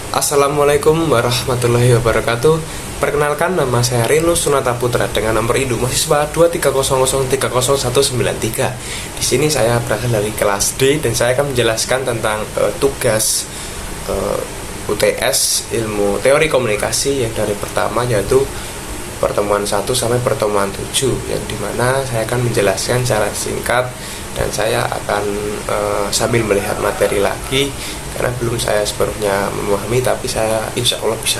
Assalamualaikum warahmatullahi wabarakatuh. Perkenalkan, nama saya Rino Sunata Putra dengan nomor induk mahasiswa 230030193. Di sini saya berasal dari kelas D dan saya akan menjelaskan tentang tugas UTS ilmu teori komunikasi yang dari pertama yaitu pertemuan 1 sampai pertemuan 7, yang dimana saya akan menjelaskan secara singkat dan saya akan sambil melihat materi lagi karena belum saya sepenuhnya memahami, tapi saya insya Allah bisa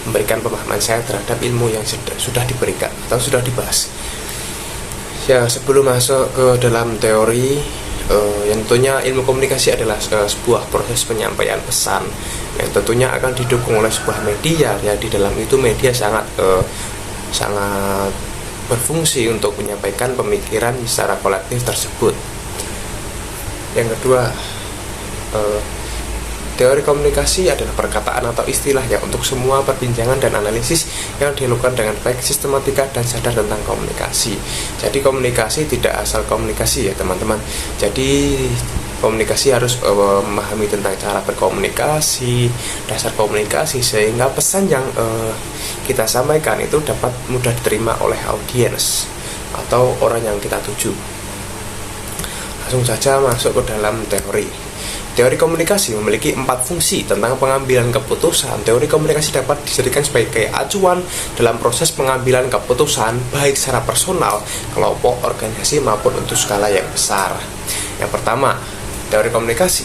memberikan pemahaman saya terhadap ilmu yang sudah diberikan atau sudah dibahas. Ya, sebelum masuk ke dalam teori, yang tentunya ilmu komunikasi adalah sebuah proses penyampaian pesan yang tentunya akan didukung oleh sebuah media. Ya, di dalam itu media sangat berfungsi untuk menyampaikan pemikiran secara kolektif tersebut. Yang kedua, teori komunikasi adalah perkataan atau istilah ya untuk semua perbincangan dan analisis yang dilakukan dengan baik, sistematika dan sadar tentang komunikasi. Jadi komunikasi tidak asal komunikasi ya teman-teman. Jadi komunikasi harus memahami tentang cara berkomunikasi, dasar komunikasi, sehingga pesan yang kita sampaikan itu dapat mudah diterima oleh audiens atau orang yang kita tuju. Langsung saja masuk ke dalam teori. Teori komunikasi memiliki 4 fungsi tentang pengambilan keputusan. Teori komunikasi dapat dijadikan sebagai acuan dalam proses pengambilan keputusan baik secara personal, kelompok, organisasi maupun untuk skala yang besar. Yang pertama, teori komunikasi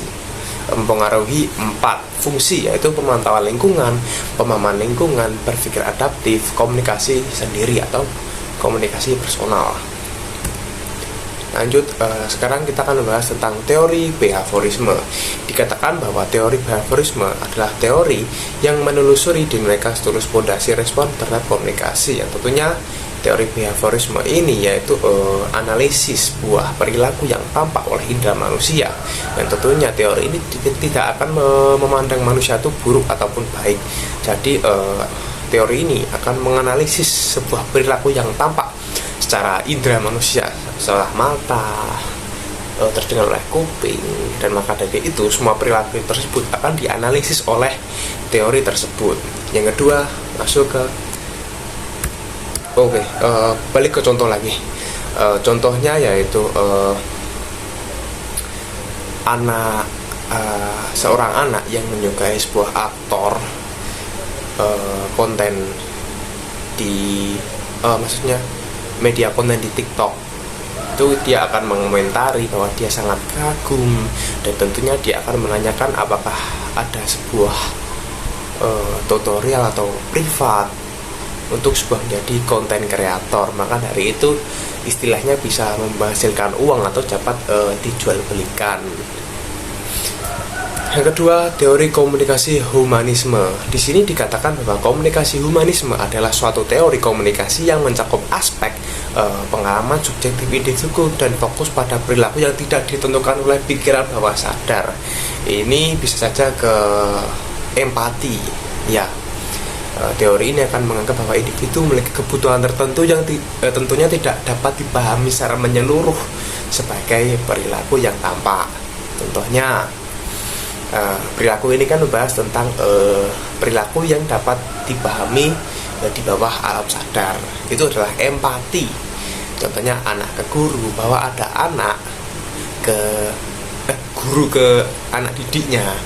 mempengaruhi 4 fungsi, yaitu pemantauan lingkungan, pemahaman lingkungan, berpikir adaptif, komunikasi sendiri atau komunikasi personal. Lanjut, sekarang kita akan membahas tentang teori behaviorisme. Dikatakan bahwa teori behaviorisme adalah teori yang menelusuri dinamika struktur fondasi respon terhadap komunikasi. Yang tentunya teori behaviorisme ini yaitu analisis sebuah perilaku yang tampak oleh indera manusia. Dan tentunya teori ini tidak akan memandang manusia itu buruk ataupun baik. Jadi teori ini akan menganalisis sebuah perilaku yang tampak secara indera manusia, seolah mata, terdengar oleh kuping, dan maka dari itu semua perilaku tersebut akan dianalisis oleh teori tersebut. Yang kedua, masuk ke balik ke contoh lagi. Contohnya yaitu seorang anak yang menyukai sebuah aktor konten di maksudnya media konten di TikTok, itu dia akan mengomentari bahwa dia sangat kagum dan tentunya dia akan menanyakan apakah ada sebuah tutorial atau privat untuk sebuah menjadi konten kreator. Maka dari itu istilahnya bisa menghasilkan uang atau dapat dijual belikan. Yang kedua, teori komunikasi humanisme. Di sini dikatakan bahwa komunikasi humanisme adalah suatu teori komunikasi yang mencakup aspek pengalaman subjektif individu dan fokus pada perilaku yang tidak ditentukan oleh pikiran bawah sadar. Ini bisa saja ke empati. Ya, teori ini akan menganggap bahwa individu memiliki kebutuhan tertentu yang tentunya tidak dapat dipahami secara menyeluruh sebagai perilaku yang tampak. Contohnya, perilaku ini kan membahas tentang perilaku yang dapat dipahami di bawah alam sadar. Itu adalah empati. Contohnya anak ke guru, bahwa ada anak guru ke anak didiknya.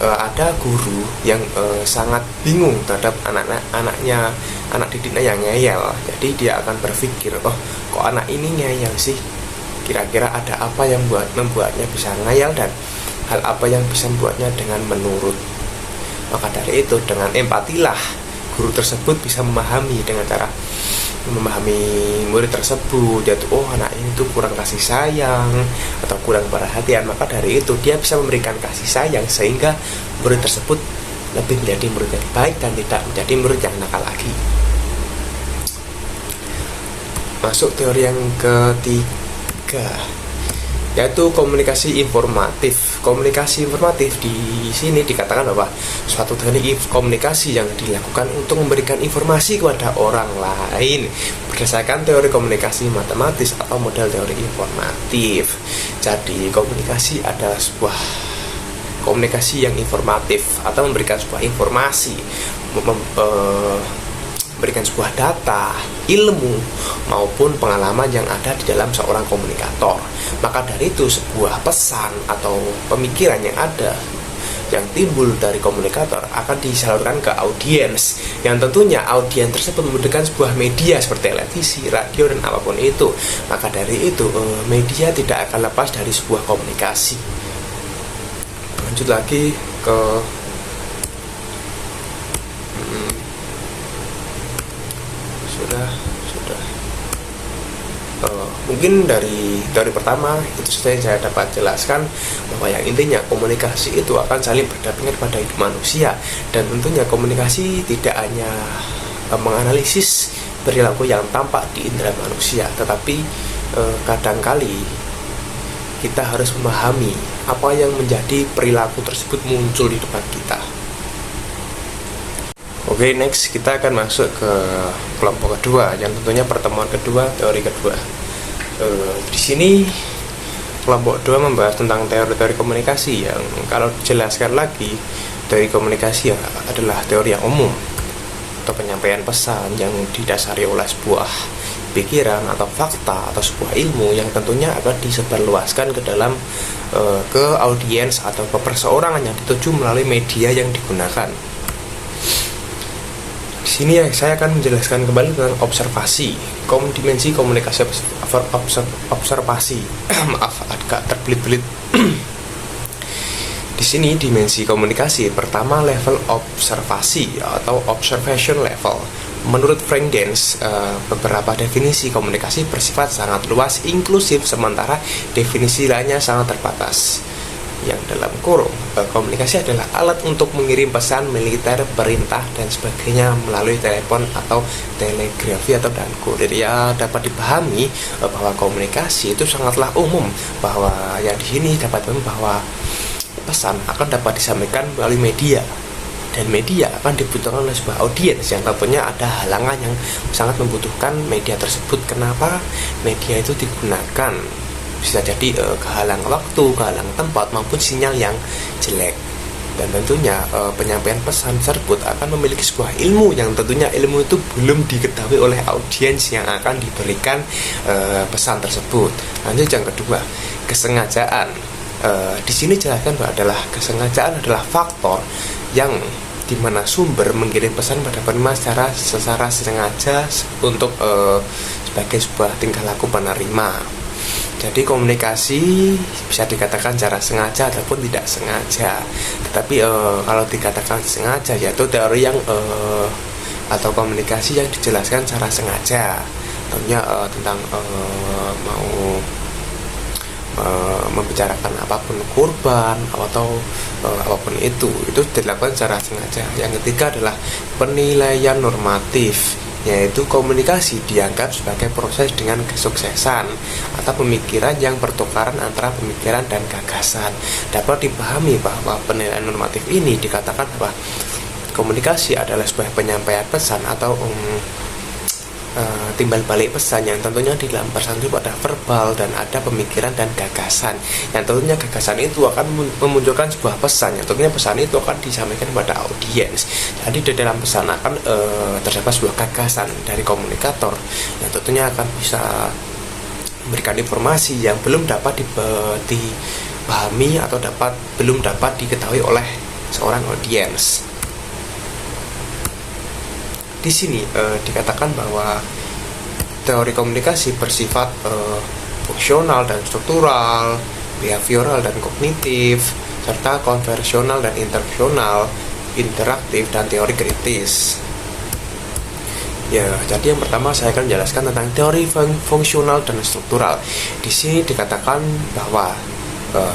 Ada guru yang sangat bingung terhadap anak didiknya yang ngeyel. Jadi dia akan berpikir, kok anak ini ngeyel sih? Kira-kira ada apa yang membuatnya bisa ngeyel dan hal apa yang bisa membuatnya dengan menurut. Maka dari itu dengan empatilah guru tersebut bisa memahami dengan cara memahami murid tersebut, yaitu anak ini tuh kurang kasih sayang atau kurang perhatian. Maka dari itu dia bisa memberikan kasih sayang sehingga murid tersebut lebih menjadi murid yang baik dan tidak menjadi murid yang nakal lagi. Masuk teori yang ketiga, yaitu komunikasi informatif. Komunikasi informatif di sini dikatakan bahwa suatu teknik komunikasi yang dilakukan untuk memberikan informasi kepada orang lain berdasarkan teori komunikasi matematis atau model teori informatif. Jadi komunikasi adalah sebuah komunikasi yang informatif atau memberikan sebuah informasi, memberikan sebuah data, ilmu maupun pengalaman yang ada di dalam seorang komunikator. Maka dari itu sebuah pesan atau pemikiran yang ada yang timbul dari komunikator akan disalurkan ke audiens, yang tentunya audiens tersebut membutuhkan sebuah media seperti televisi, radio, dan apapun itu. Maka dari itu media tidak akan lepas dari sebuah komunikasi. Lanjut lagi ke sudah mungkin dari teori pertama itu sudah yang saya dapat jelaskan, bahwa yang intinya komunikasi itu akan saling berdampingan pada hidup manusia, dan tentunya komunikasi tidak hanya menganalisis perilaku yang tampak di indera manusia, tetapi kadangkali kita harus memahami apa yang menjadi perilaku tersebut muncul di depan kita. Oke, next kita akan masuk ke kelompok kedua, yang tentunya pertemuan kedua, teori kedua. Di sini kelompok 2 membahas tentang teori-teori komunikasi, yang kalau dijelaskan lagi, teori komunikasi adalah teori yang umum atau penyampaian pesan yang didasari oleh sebuah pikiran atau fakta atau sebuah ilmu yang tentunya akan disebarluaskan ke dalam ke audiens atau ke perseorangan yang dituju melalui media yang digunakan. Di sini saya akan menjelaskan kembali tentang observasi, dimensi komunikasi observasi. Maaf, agak terbelit-belit. Di sini dimensi komunikasi pertama, level observasi atau observation level. Menurut Frank Dance, beberapa definisi komunikasi bersifat sangat luas, inklusif, sementara definisi lainnya sangat terbatas. Yang dalam kurung, komunikasi adalah alat untuk mengirim pesan militer, perintah, dan sebagainya melalui telepon atau telegrafi atau dan kurir. Ya, dapat dipahami bahwa komunikasi itu sangatlah umum, bahwa yang di sini dapat dipahami bahwa pesan akan dapat disampaikan melalui media, dan media akan dibutuhkan oleh sebuah audiens yang tentunya ada halangan yang sangat membutuhkan media tersebut. Kenapa media itu digunakan? Bisa jadi kehalang waktu, kehalang tempat, maupun sinyal yang jelek. Dan tentunya penyampaian pesan tersebut akan memiliki sebuah ilmu yang tentunya ilmu itu belum diketahui oleh audiens yang akan diberikan pesan tersebut. Lanjut yang kedua, kesengajaan. Di sini jelaskan bahwa kesengajaan adalah faktor yang dimana sumber mengirim pesan pada penerima secara sengaja untuk sebagai sebuah tingkah laku penerima. Jadi komunikasi bisa dikatakan secara sengaja ataupun tidak sengaja. Tetapi kalau dikatakan sengaja, yaitu teori yang atau komunikasi yang dijelaskan secara sengaja. Tentunya tentang mau membicarakan apapun korban atau apapun itu dilakukan secara sengaja. Yang ketiga adalah penilaian normatif, yaitu komunikasi dianggap sebagai proses dengan kesuksesan atau pemikiran yang pertukaran antara pemikiran dan gagasan. Dapat dipahami bahwa penilaian normatif ini dikatakan bahwa komunikasi adalah sebuah penyampaian pesan atau timbal balik pesan yang tentunya di dalam pesan itu ada verbal dan ada pemikiran dan gagasan, yang tentunya gagasan itu akan memunculkan sebuah pesan, yang tentunya pesan itu akan disampaikan kepada audiens. Jadi di dalam pesan akan terdapat sebuah gagasan dari komunikator yang tentunya akan bisa memberikan informasi yang belum dapat dipahami atau belum dapat diketahui oleh seorang audiens. Di sini dikatakan bahwa teori komunikasi bersifat fungsional dan struktural, behavioral dan kognitif, serta konversional dan interpersonal, interaktif dan teori kritis. Ya, jadi yang pertama saya akan menjelaskan tentang teori fungsional dan struktural. Di sini dikatakan bahwa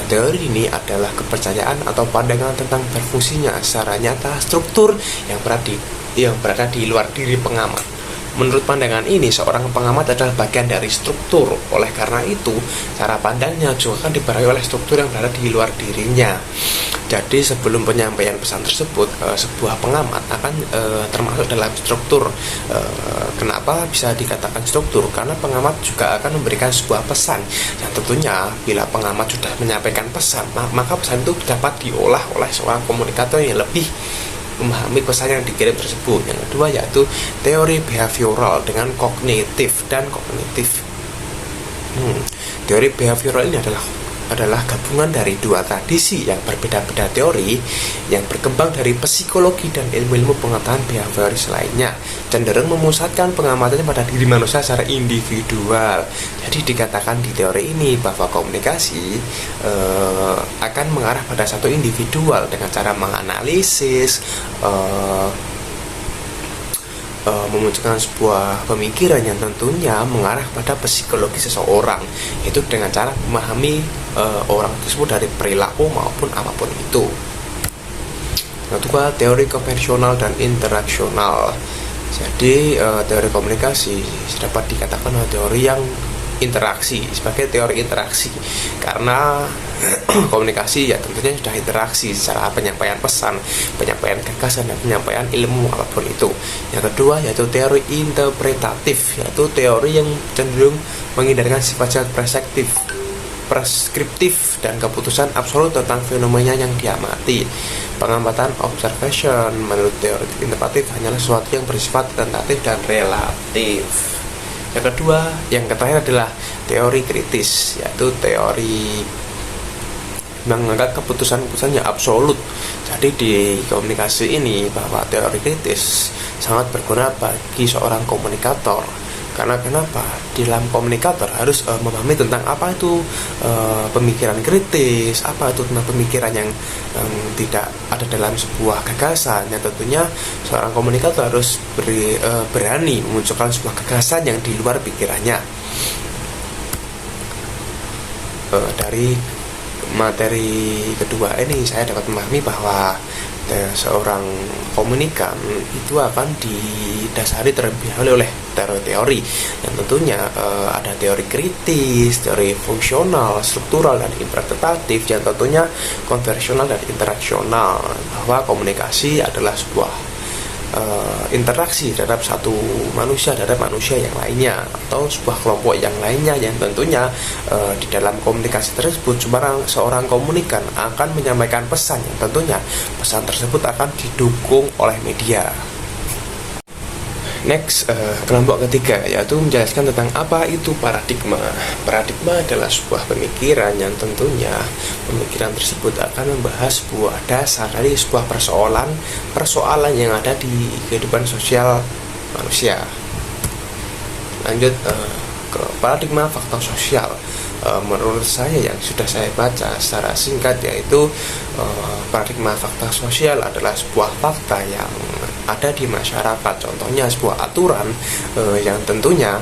teori ini adalah kepercayaan atau pandangan tentang berfungsinya secara nyata struktur yang berada di luar diri pengamat. Menurut pandangan ini, seorang pengamat adalah bagian dari struktur. Oleh karena itu, cara pandangnya juga akan dibarengi oleh struktur yang berada di luar dirinya. Jadi sebelum penyampaian pesan tersebut, sebuah pengamat akan termasuk dalam struktur. Kenapa bisa dikatakan struktur? Karena pengamat juga akan memberikan sebuah pesan. Dan tentunya bila pengamat sudah menyampaikan pesan, maka pesan itu dapat diolah oleh seorang komunikator yang lebih memahami pesan yang dikirim tersebut. Yang kedua yaitu teori behavioral dengan kognitif dan kognitif. Teori behavioral ini adalah gabungan dari dua tradisi yang berbeda-beda teori yang berkembang dari psikologi dan ilmu-ilmu pengetahuan behavioris lainnya, cenderung memusatkan pengamatannya pada diri manusia secara individual. Jadi dikatakan di teori ini bahwa komunikasi akan mengarah pada satu individual dengan cara menganalisis, memunculkan sebuah pemikiran yang tentunya mengarah pada psikologi seseorang, itu dengan cara memahami orang tersebut dari perilaku maupun apapun itu. Yang kedua, teori konvensional dan interaksional. Jadi teori komunikasi dapat dikatakan teori yang interaksi, sebagai teori interaksi, karena komunikasi ya tentunya sudah interaksi secara penyampaian pesan, penyampaian gagasan, dan penyampaian ilmu apapun itu. Yang kedua yaitu teori interpretatif, yaitu teori yang cenderung menghindarkan sifat-sifat preskriptif dan keputusan absolut tentang fenomena yang diamati. Pengamatan observation menurut teori interpretatif hanyalah sesuatu yang bersifat tentatif dan relatif. Yang kedua, yang terakhir adalah teori kritis, yaitu teori menganggap keputusan-keputusan yang absolut. Jadi di komunikasi ini bahwa teori kritis sangat berguna bagi seorang komunikator. Karena kenapa? Di dalam komunikator harus memahami tentang apa itu pemikiran kritis, apa itu tentang pemikiran yang tidak ada dalam sebuah gagasan. Yang tentunya seorang komunikator harus berani memunculkan sebuah gagasan yang di luar pikirannya. Dari materi kedua ini saya dapat memahami bahwa seorang komunikan itu akan didasari terlebih dahulu oleh teori-teori yang tentunya ada teori kritis, teori fungsional, struktural, dan interpretatif, yang tentunya konvensional dan interaksional, bahwa komunikasi adalah sebuah interaksi terhadap satu manusia terhadap manusia yang lainnya, atau sebuah kelompok yang lainnya, yang tentunya di dalam komunikasi tersebut seorang komunikan akan menyampaikan pesan yang tentunya pesan tersebut akan didukung oleh media. Next, kelompok ketiga yaitu menjelaskan tentang apa itu paradigma. Paradigma adalah sebuah pemikiran yang tentunya pemikiran tersebut akan membahas sebuah dasar dari sebuah persoalan yang ada di kehidupan sosial manusia. Lanjut ke paradigma fakta sosial. Menurut saya yang sudah saya baca secara singkat, yaitu paradigma fakta sosial adalah sebuah fakta yang ada di masyarakat. Contohnya sebuah aturan yang tentunya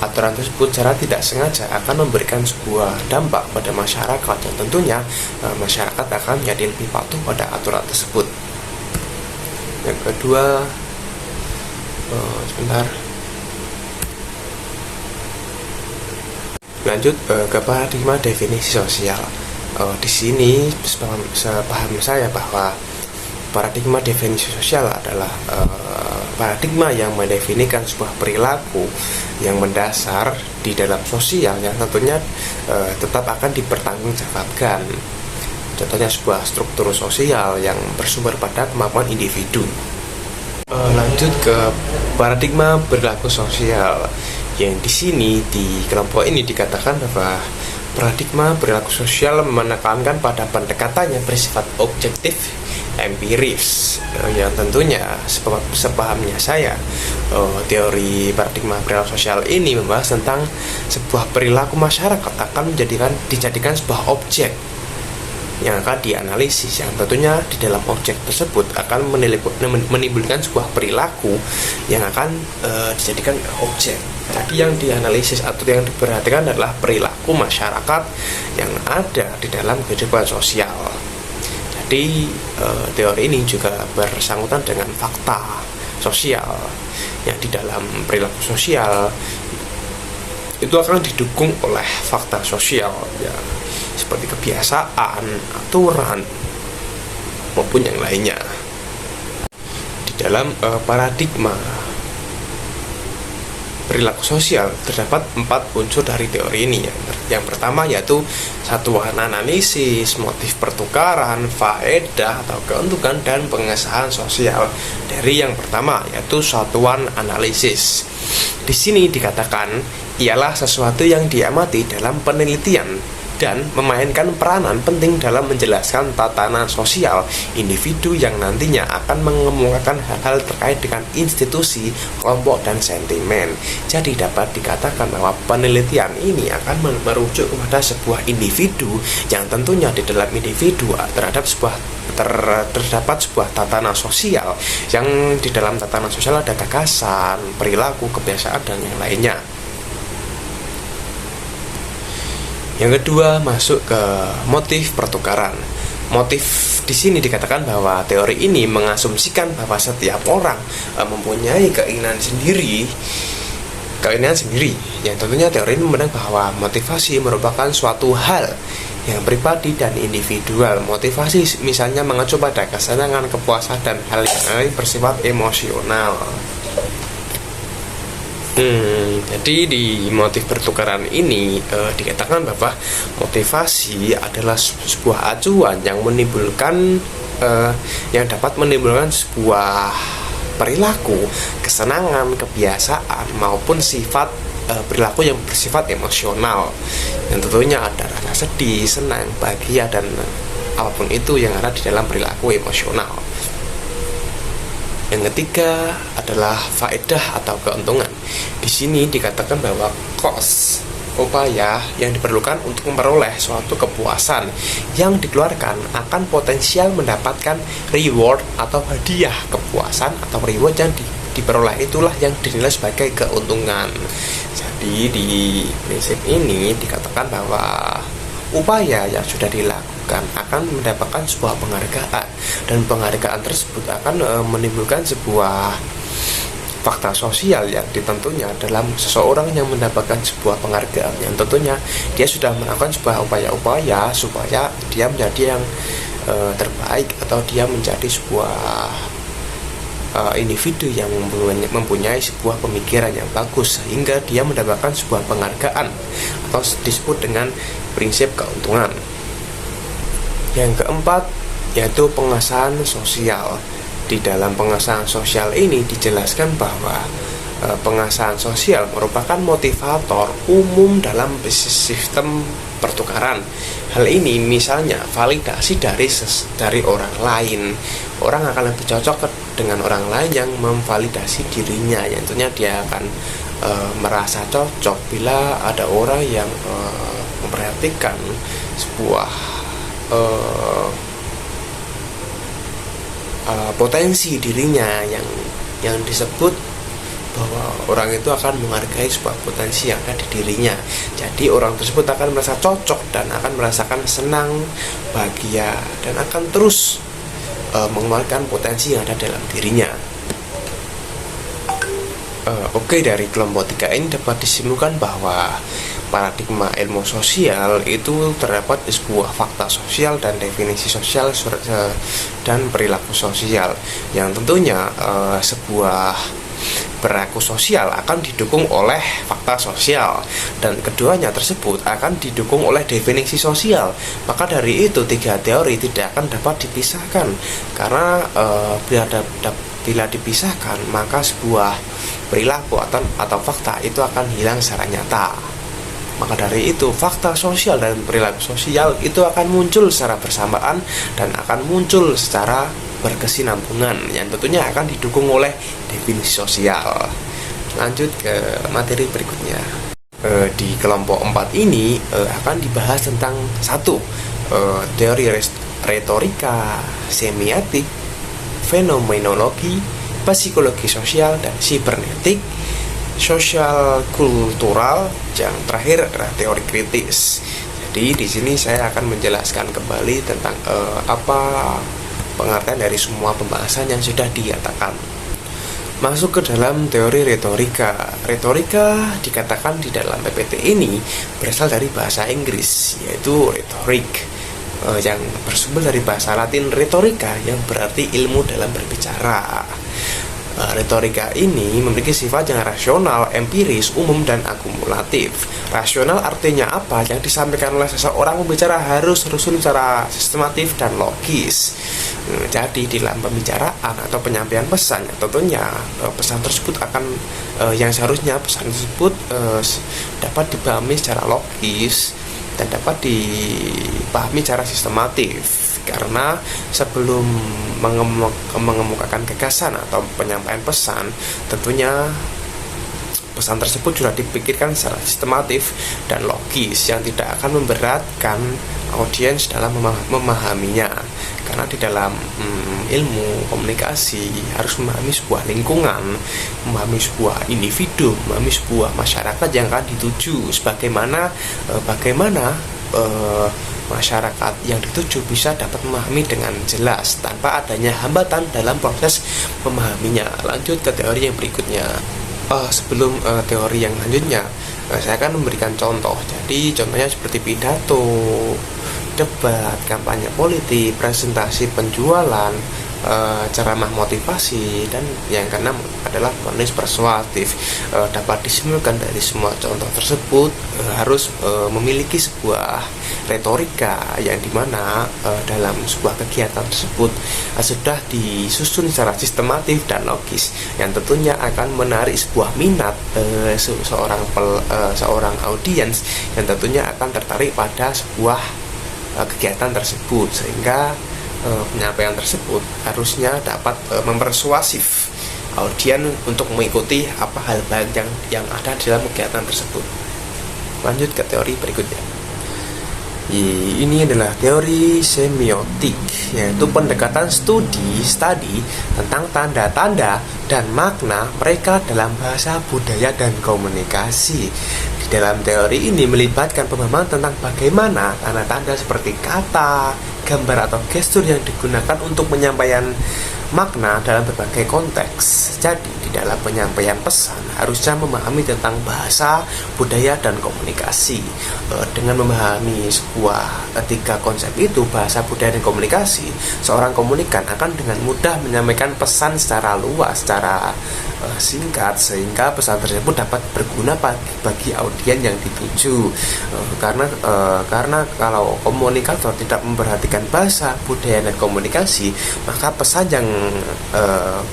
aturan tersebut secara tidak sengaja akan memberikan sebuah dampak pada masyarakat, dan tentunya masyarakat akan menjadi lebih patuh pada aturan tersebut. Yang kedua, lanjut ke paradigma definisi sosial. Di sini sepaham saya bahwa paradigma definisi sosial adalah paradigma yang mendefinisikan sebuah perilaku yang mendasar di dalam sosial yang tentunya tetap akan dipertanggungjawabkan. Contohnya sebuah struktur sosial yang bersumber pada kemampuan individu. Lanjut ke paradigma perilaku sosial, yang di sini di kelompok ini dikatakan bahwa paradigma perilaku sosial menekankan pada pendekatan yang bersifat objektif empiris, yang tentunya sepahamnya saya teori paradigma perilaku sosial ini membahas tentang sebuah perilaku masyarakat akan dijadikan sebuah objek yang akan dianalisis, yang tentunya di dalam objek tersebut akan menimbulkan sebuah perilaku yang akan dijadikan objek. Jadi yang dianalisis atau yang diperhatikan adalah perilaku masyarakat yang ada di dalam kehidupan sosial. Jadi teori ini juga bersangkutan dengan fakta. sosial. Yang di dalam perilaku sosial itu akan didukung oleh fakta sosial ya, seperti kebiasaan, aturan maupun yang lainnya. Di dalam paradigma perilaku sosial terdapat 4 unsur dari teori ini. Yang pertama yaitu satuan analisis, motif pertukaran, faedah atau keuntungan, dan pengesahan sosial. Dari yang pertama yaitu satuan analisis. Di sini dikatakan ialah sesuatu yang diamati dalam penelitian dan memainkan peranan penting dalam menjelaskan tatanan sosial individu yang nantinya akan mengemukakan hal-hal terkait dengan institusi, kelompok, dan sentimen. Jadi dapat dikatakan bahwa penelitian ini akan merujuk kepada sebuah individu yang tentunya di dalam individu terdapat sebuah tatanan sosial, yang di dalam tatanan sosial ada gagasan, perilaku, kebiasaan, dan yang lainnya. Yang kedua masuk ke motif pertukaran. Motif di sini dikatakan bahwa teori ini mengasumsikan bahwa setiap orang mempunyai keinginan sendiri. Yang tentunya teori ini memandang bahwa motivasi merupakan suatu hal yang pribadi dan individual. Motivasi misalnya mengacu pada kesenangan, kepuasan, dan hal yang lain bersifat emosional. Jadi di motif pertukaran ini dikatakan bahwa motivasi adalah sebuah acuan yang menimbulkan yang dapat menimbulkan sebuah perilaku, kesenangan, kebiasaan maupun sifat perilaku yang bersifat emosional. Yang tentunya ada rasa sedih, senang, bahagia, dan apapun itu yang ada di dalam perilaku emosional. Yang ketiga adalah faedah atau keuntungan. Di sini dikatakan bahwa cost, upaya yang diperlukan untuk memperoleh suatu kepuasan yang dikeluarkan akan potensial mendapatkan reward atau hadiah. Kepuasan atau reward yang diperoleh itulah yang dinilai sebagai keuntungan. Jadi di prinsip ini dikatakan bahwa upaya yang sudah dilakukan akan mendapatkan sebuah penghargaan, dan penghargaan tersebut akan menimbulkan sebuah fakta sosial yang tentunya dalam seseorang yang mendapatkan sebuah penghargaan yang tentunya dia sudah melakukan sebuah upaya-upaya supaya dia menjadi yang terbaik, atau dia menjadi sebuah individu yang mempunyai sebuah pemikiran yang bagus sehingga dia mendapatkan sebuah penghargaan atau disebut dengan prinsip keuntungan. Yang keempat yaitu pengesahan sosial. Di dalam pengesahan sosial ini dijelaskan bahwa pengesahan sosial merupakan motivator umum dalam bisnis sistem pertukaran. Hal ini misalnya validasi dari orang lain. Orang akan lebih cocok dengan orang lain yang memvalidasi dirinya, yang tentunya dia akan merasa cocok bila ada orang yang memperhatikan sebuah potensi dirinya yang disebut bahwa orang itu akan menghargai sebuah potensi yang ada di dirinya. Jadi orang tersebut akan merasa cocok dan akan merasakan senang, bahagia, dan akan terus mengeluarkan potensi yang ada dalam dirinya. Oke, dari kelompok 3 ini dapat disimpulkan bahwa paradigma ilmu sosial itu terdapat di sebuah fakta sosial dan definisi sosial dan perilaku sosial, yang tentunya sebuah perilaku sosial akan didukung oleh fakta sosial, dan keduanya tersebut akan didukung oleh definisi sosial. Maka dari itu 3 teori tidak akan dapat dipisahkan, karena bila dipisahkan maka sebuah perilaku atau fakta itu akan hilang secara nyata. Maka dari itu fakta sosial dan perilaku sosial itu akan muncul secara bersamaan dan akan muncul secara berkesinambungan, yang tentunya akan didukung oleh definisi sosial. Lanjut ke materi berikutnya. Di kelompok 4 ini akan dibahas tentang teori retorika, semiotik, fenomenologi, psikologi sosial, dan sibernetik, sosial kultural. Yang terakhir adalah teori kritis. Jadi di sini saya akan menjelaskan kembali tentang apa pengertian dari semua pembahasan yang sudah dikatakan. Masuk ke dalam teori retorika. Retorika dikatakan di dalam PPT ini berasal dari bahasa Inggris, yaitu retorik, yang bersumber dari bahasa Latin retorika, yang berarti ilmu dalam berbicara. Retorika ini memiliki sifat yang rasional, empiris, umum, dan akumulatif. Rasional artinya apa? Yang disampaikan oleh seseorang pembicara harus tersusun secara sistematif dan logis. Jadi dalam pembicaraan atau penyampaian pesan, tentunya pesan tersebut akan yang seharusnya pesan tersebut dapat dipahami secara logis dan dapat dipahami secara sistematif. Karena sebelum mengemukakan gagasan atau penyampaian pesan, tentunya pesan tersebut sudah dipikirkan secara sistematif dan logis yang tidak akan memberatkan audiens dalam memahaminya. Karena di dalam ilmu komunikasi harus memahami sebuah lingkungan, memahami sebuah individu, memahami sebuah masyarakat yang akan dituju, bagaimana masyarakat yang dituju bisa dapat memahami dengan jelas tanpa adanya hambatan dalam proses memahaminya. Lanjut ke teori yang berikutnya. Sebelum teori yang lanjutnya, saya akan memberikan contoh. Jadi contohnya seperti pidato, debat, kampanye politik, presentasi penjualan, ceramah motivasi, dan yang keenam adalah vonis persuasif. Dapat disimpulkan dari semua contoh tersebut harus memiliki sebuah retorika yang dimana dalam sebuah kegiatan tersebut sudah disusun secara sistematif dan logis, yang tentunya akan menarik sebuah minat seorang audiens yang tentunya akan tertarik pada sebuah kegiatan tersebut, sehingga penyampaian tersebut harusnya dapat mempersuasif audien untuk mengikuti apa hal baik yang ada di dalam kegiatan tersebut. Lanjut ke teori berikutnya. Ini adalah teori semiotik, yaitu pendekatan studi tentang tanda-tanda dan makna mereka dalam bahasa, budaya, dan komunikasi. Di dalam teori ini melibatkan pemahaman tentang bagaimana tanda-tanda seperti kata, gambar, atau gestur yang digunakan untuk penyampaian makna dalam berbagai konteks. Jadi di dalam penyampaian pesan harusnya memahami tentang bahasa, budaya, dan komunikasi. Dengan memahami sebuah tiga konsep itu, bahasa, budaya, dan komunikasi, seorang komunikan akan dengan mudah menyampaikan pesan secara luas, secara singkat, sehingga pesan tersebut dapat berguna bagi audien yang dituju. Karena kalau komunikator tidak memperhatikan bahasa, budaya, dan komunikasi, maka pesan yang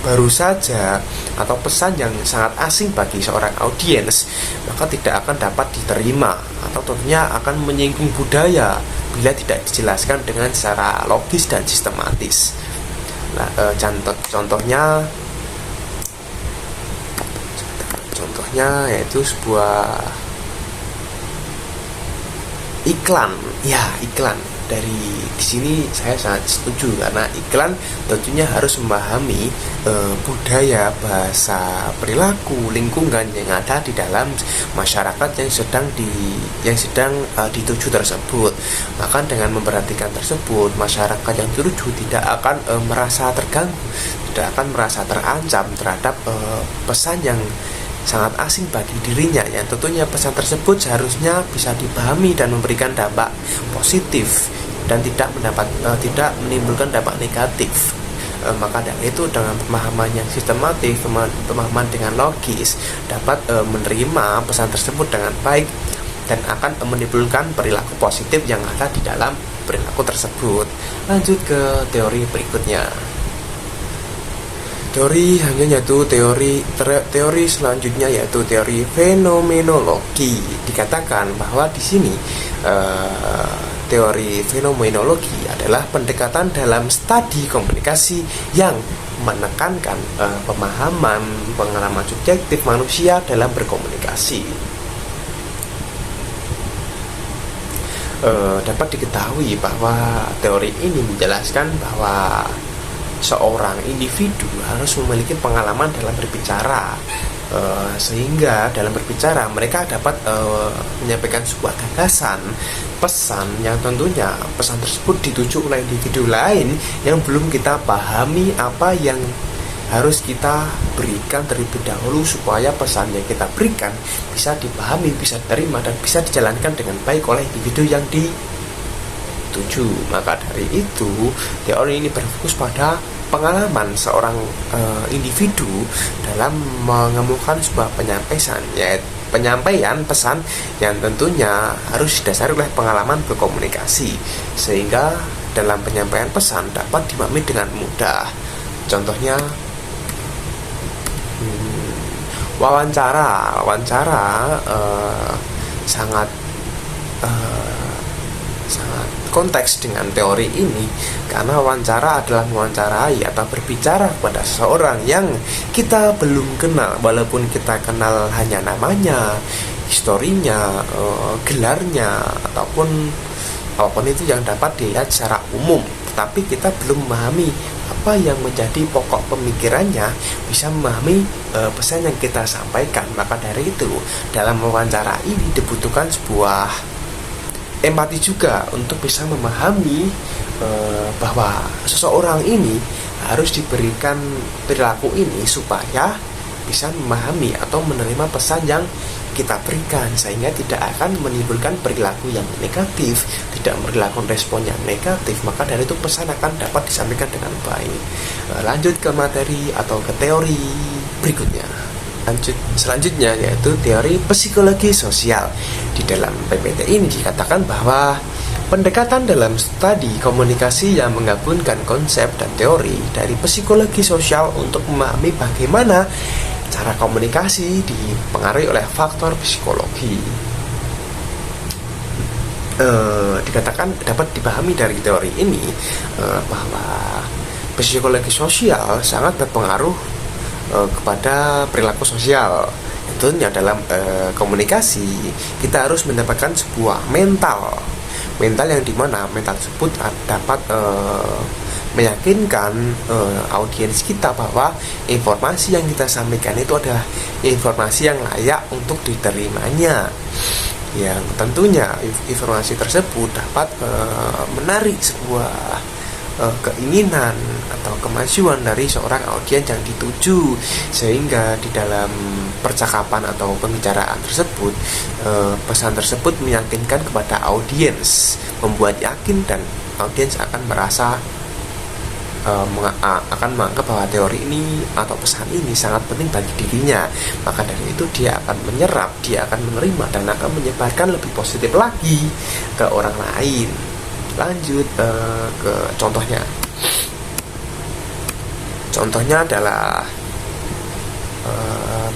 baru saja atau pesan yang sangat asing bagi seorang audiens maka tidak akan dapat diterima, atau tentunya akan menyinggung budaya bila tidak dijelaskan dengan secara logis dan sistematis. Nah, contohnya yaitu sebuah iklan. Dari di sini saya sangat setuju, karena iklan tentunya harus memahami budaya, bahasa, perilaku, lingkungan yang ada di dalam masyarakat yang sedang dituju tersebut. Maka dengan memperhatikan tersebut, masyarakat yang dituju tidak akan merasa terganggu, tidak akan merasa terancam terhadap pesan yang sangat asing bagi dirinya, yang tentunya pesan tersebut seharusnya bisa dipahami dan memberikan dampak positif dan tidak menimbulkan dampak negatif. Maka dari itu dengan pemahaman yang sistematif, pemahaman dengan logis, dapat menerima pesan tersebut dengan baik dan akan menimbulkan perilaku positif yang ada di dalam perilaku tersebut. Lanjut ke teori berikutnya. Teori selanjutnya yaitu teori fenomenologi. Dikatakan bahwa di sini teori fenomenologi adalah pendekatan dalam studi komunikasi yang menekankan pemahaman pengalaman subjektif manusia dalam berkomunikasi. Dapat diketahui bahwa teori ini menjelaskan bahwa seorang individu harus memiliki pengalaman dalam berbicara, sehingga dalam berbicara mereka dapat menyampaikan sebuah gagasan, pesan yang tentunya pesan tersebut dituju oleh individu lain yang belum kita pahami apa yang harus kita berikan terlebih dahulu supaya pesan yang kita berikan bisa dipahami, bisa diterima, dan bisa dijalankan dengan baik oleh individu yang dituju. Maka dari itu, teori ini berfokus pada pengalaman seorang individu dalam mengemukakan sebuah penyampaian pesan yang tentunya harus didasari oleh pengalaman berkomunikasi, sehingga dalam penyampaian pesan dapat dipahami dengan mudah. Contohnya wawancara sangat konteks dengan teori ini, karena wawancara adalah mewawancarai atau berbicara kepada seseorang yang kita belum kenal, walaupun kita kenal hanya namanya, historinya, gelarnya, ataupun apapun itu yang dapat dilihat secara umum, tetapi kita belum memahami apa yang menjadi pokok pemikirannya, bisa memahami pesan yang kita sampaikan. Maka dari itu, dalam wawancara ini dibutuhkan sebuah empati juga untuk bisa memahami bahwa seseorang ini harus diberikan perilaku ini supaya bisa memahami atau menerima pesan yang kita berikan, sehingga tidak akan menimbulkan perilaku yang negatif, tidak melakukan respon yang negatif. Maka dari itu pesan akan dapat disampaikan dengan baik. Lanjut ke materi atau ke teori berikutnya. Selanjutnya yaitu teori psikologi sosial. Di dalam PPT ini dikatakan bahwa pendekatan dalam studi komunikasi yang menggabungkan konsep dan teori dari psikologi sosial untuk memahami bagaimana cara komunikasi dipengaruhi oleh faktor psikologi. Dikatakan dapat dipahami dari teori ini bahwa psikologi sosial sangat berpengaruh kepada perilaku sosial. Tentunya dalam komunikasi kita harus mendapatkan sebuah mental yang dimana mental tersebut dapat meyakinkan audiens kita bahwa informasi yang kita sampaikan itu adalah informasi yang layak untuk diterimanya, yang tentunya informasi tersebut dapat menarik sebuah keinginan atau kemajuan dari seorang audiens yang dituju, sehingga di dalam percakapan atau pembicaraan tersebut pesan tersebut meyakinkan kepada audiens, membuat yakin, dan audiens akan merasa akan menganggap bahwa teori ini atau pesan ini sangat penting bagi dirinya. Maka dari itu dia akan menyerap, dia akan menerima, dan akan menyebarkan lebih positif lagi ke orang lain. Lanjut ke contohnya. Contohnya adalah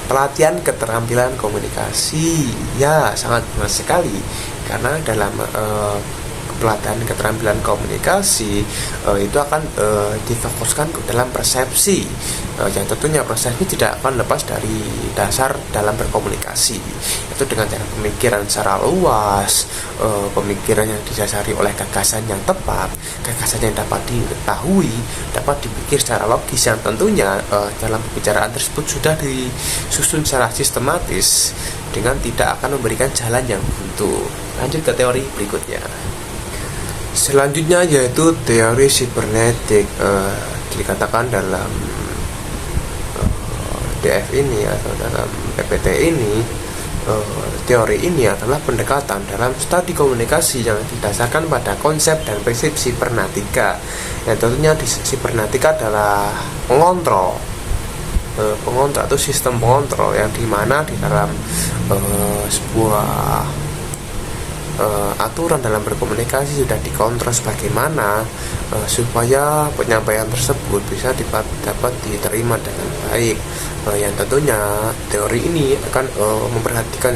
pelatihan keterampilan komunikasi. Ya, sangat benar sekali, karena dalam pelatihan keterampilan komunikasi itu akan difokuskan ke dalam persepsi, yang tentunya persepsi tidak akan lepas dari dasar dalam berkomunikasi, itu dengan cara pemikiran secara luas, pemikiran yang didasari oleh gagasan yang tepat, gagasan yang dapat diketahui, dapat dipikir secara logis, yang tentunya dalam pembicaraan tersebut sudah disusun secara sistematis dengan tidak akan memberikan jalan yang buntu. Lanjut ke teori berikutnya. Selanjutnya yaitu teori sibernetik. Dikatakan dalam DF ini atau dalam PPT ini, teori ini adalah pendekatan dalam studi komunikasi yang didasarkan pada konsep dan prinsip sibernetika. Yang tentunya sibernetika adalah pengontrol atau sistem pengontrol, yang dimana di dalam sebuah aturan dalam berkomunikasi sudah dikontrol bagaimana supaya penyampaian tersebut bisa dapat diterima dengan baik. Yang tentunya teori ini akan memperhatikan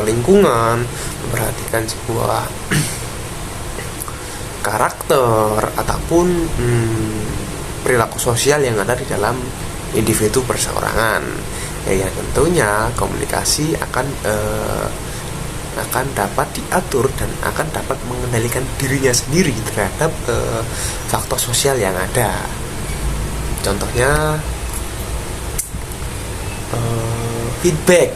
lingkungan, memperhatikan sebuah karakter ataupun perilaku sosial yang ada di dalam individu perseorangan. Yang tentunya komunikasi akan dapat diatur dan akan dapat mengendalikan dirinya sendiri terhadap faktor sosial yang ada. Contohnya feedback.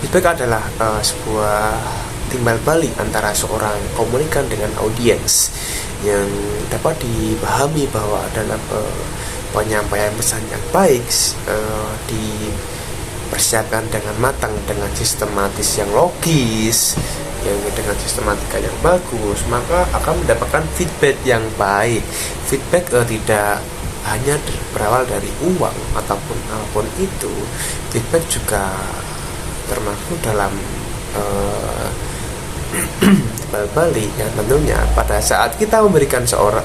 Feedback adalah sebuah timbal balik antara seorang komunikan dengan audiens, yang dapat dipahami bahwa dalam penyampaian pesan yang baik dipersiapkan dengan matang, dengan sistematis yang logis, yang dengan sistematika yang bagus, maka akan mendapatkan feedback yang baik. Feedback tidak hanya berawal dari uang ataupun apapun itu. Feedback juga termasuk dalam balik yang tentunya pada saat kita memberikan seorang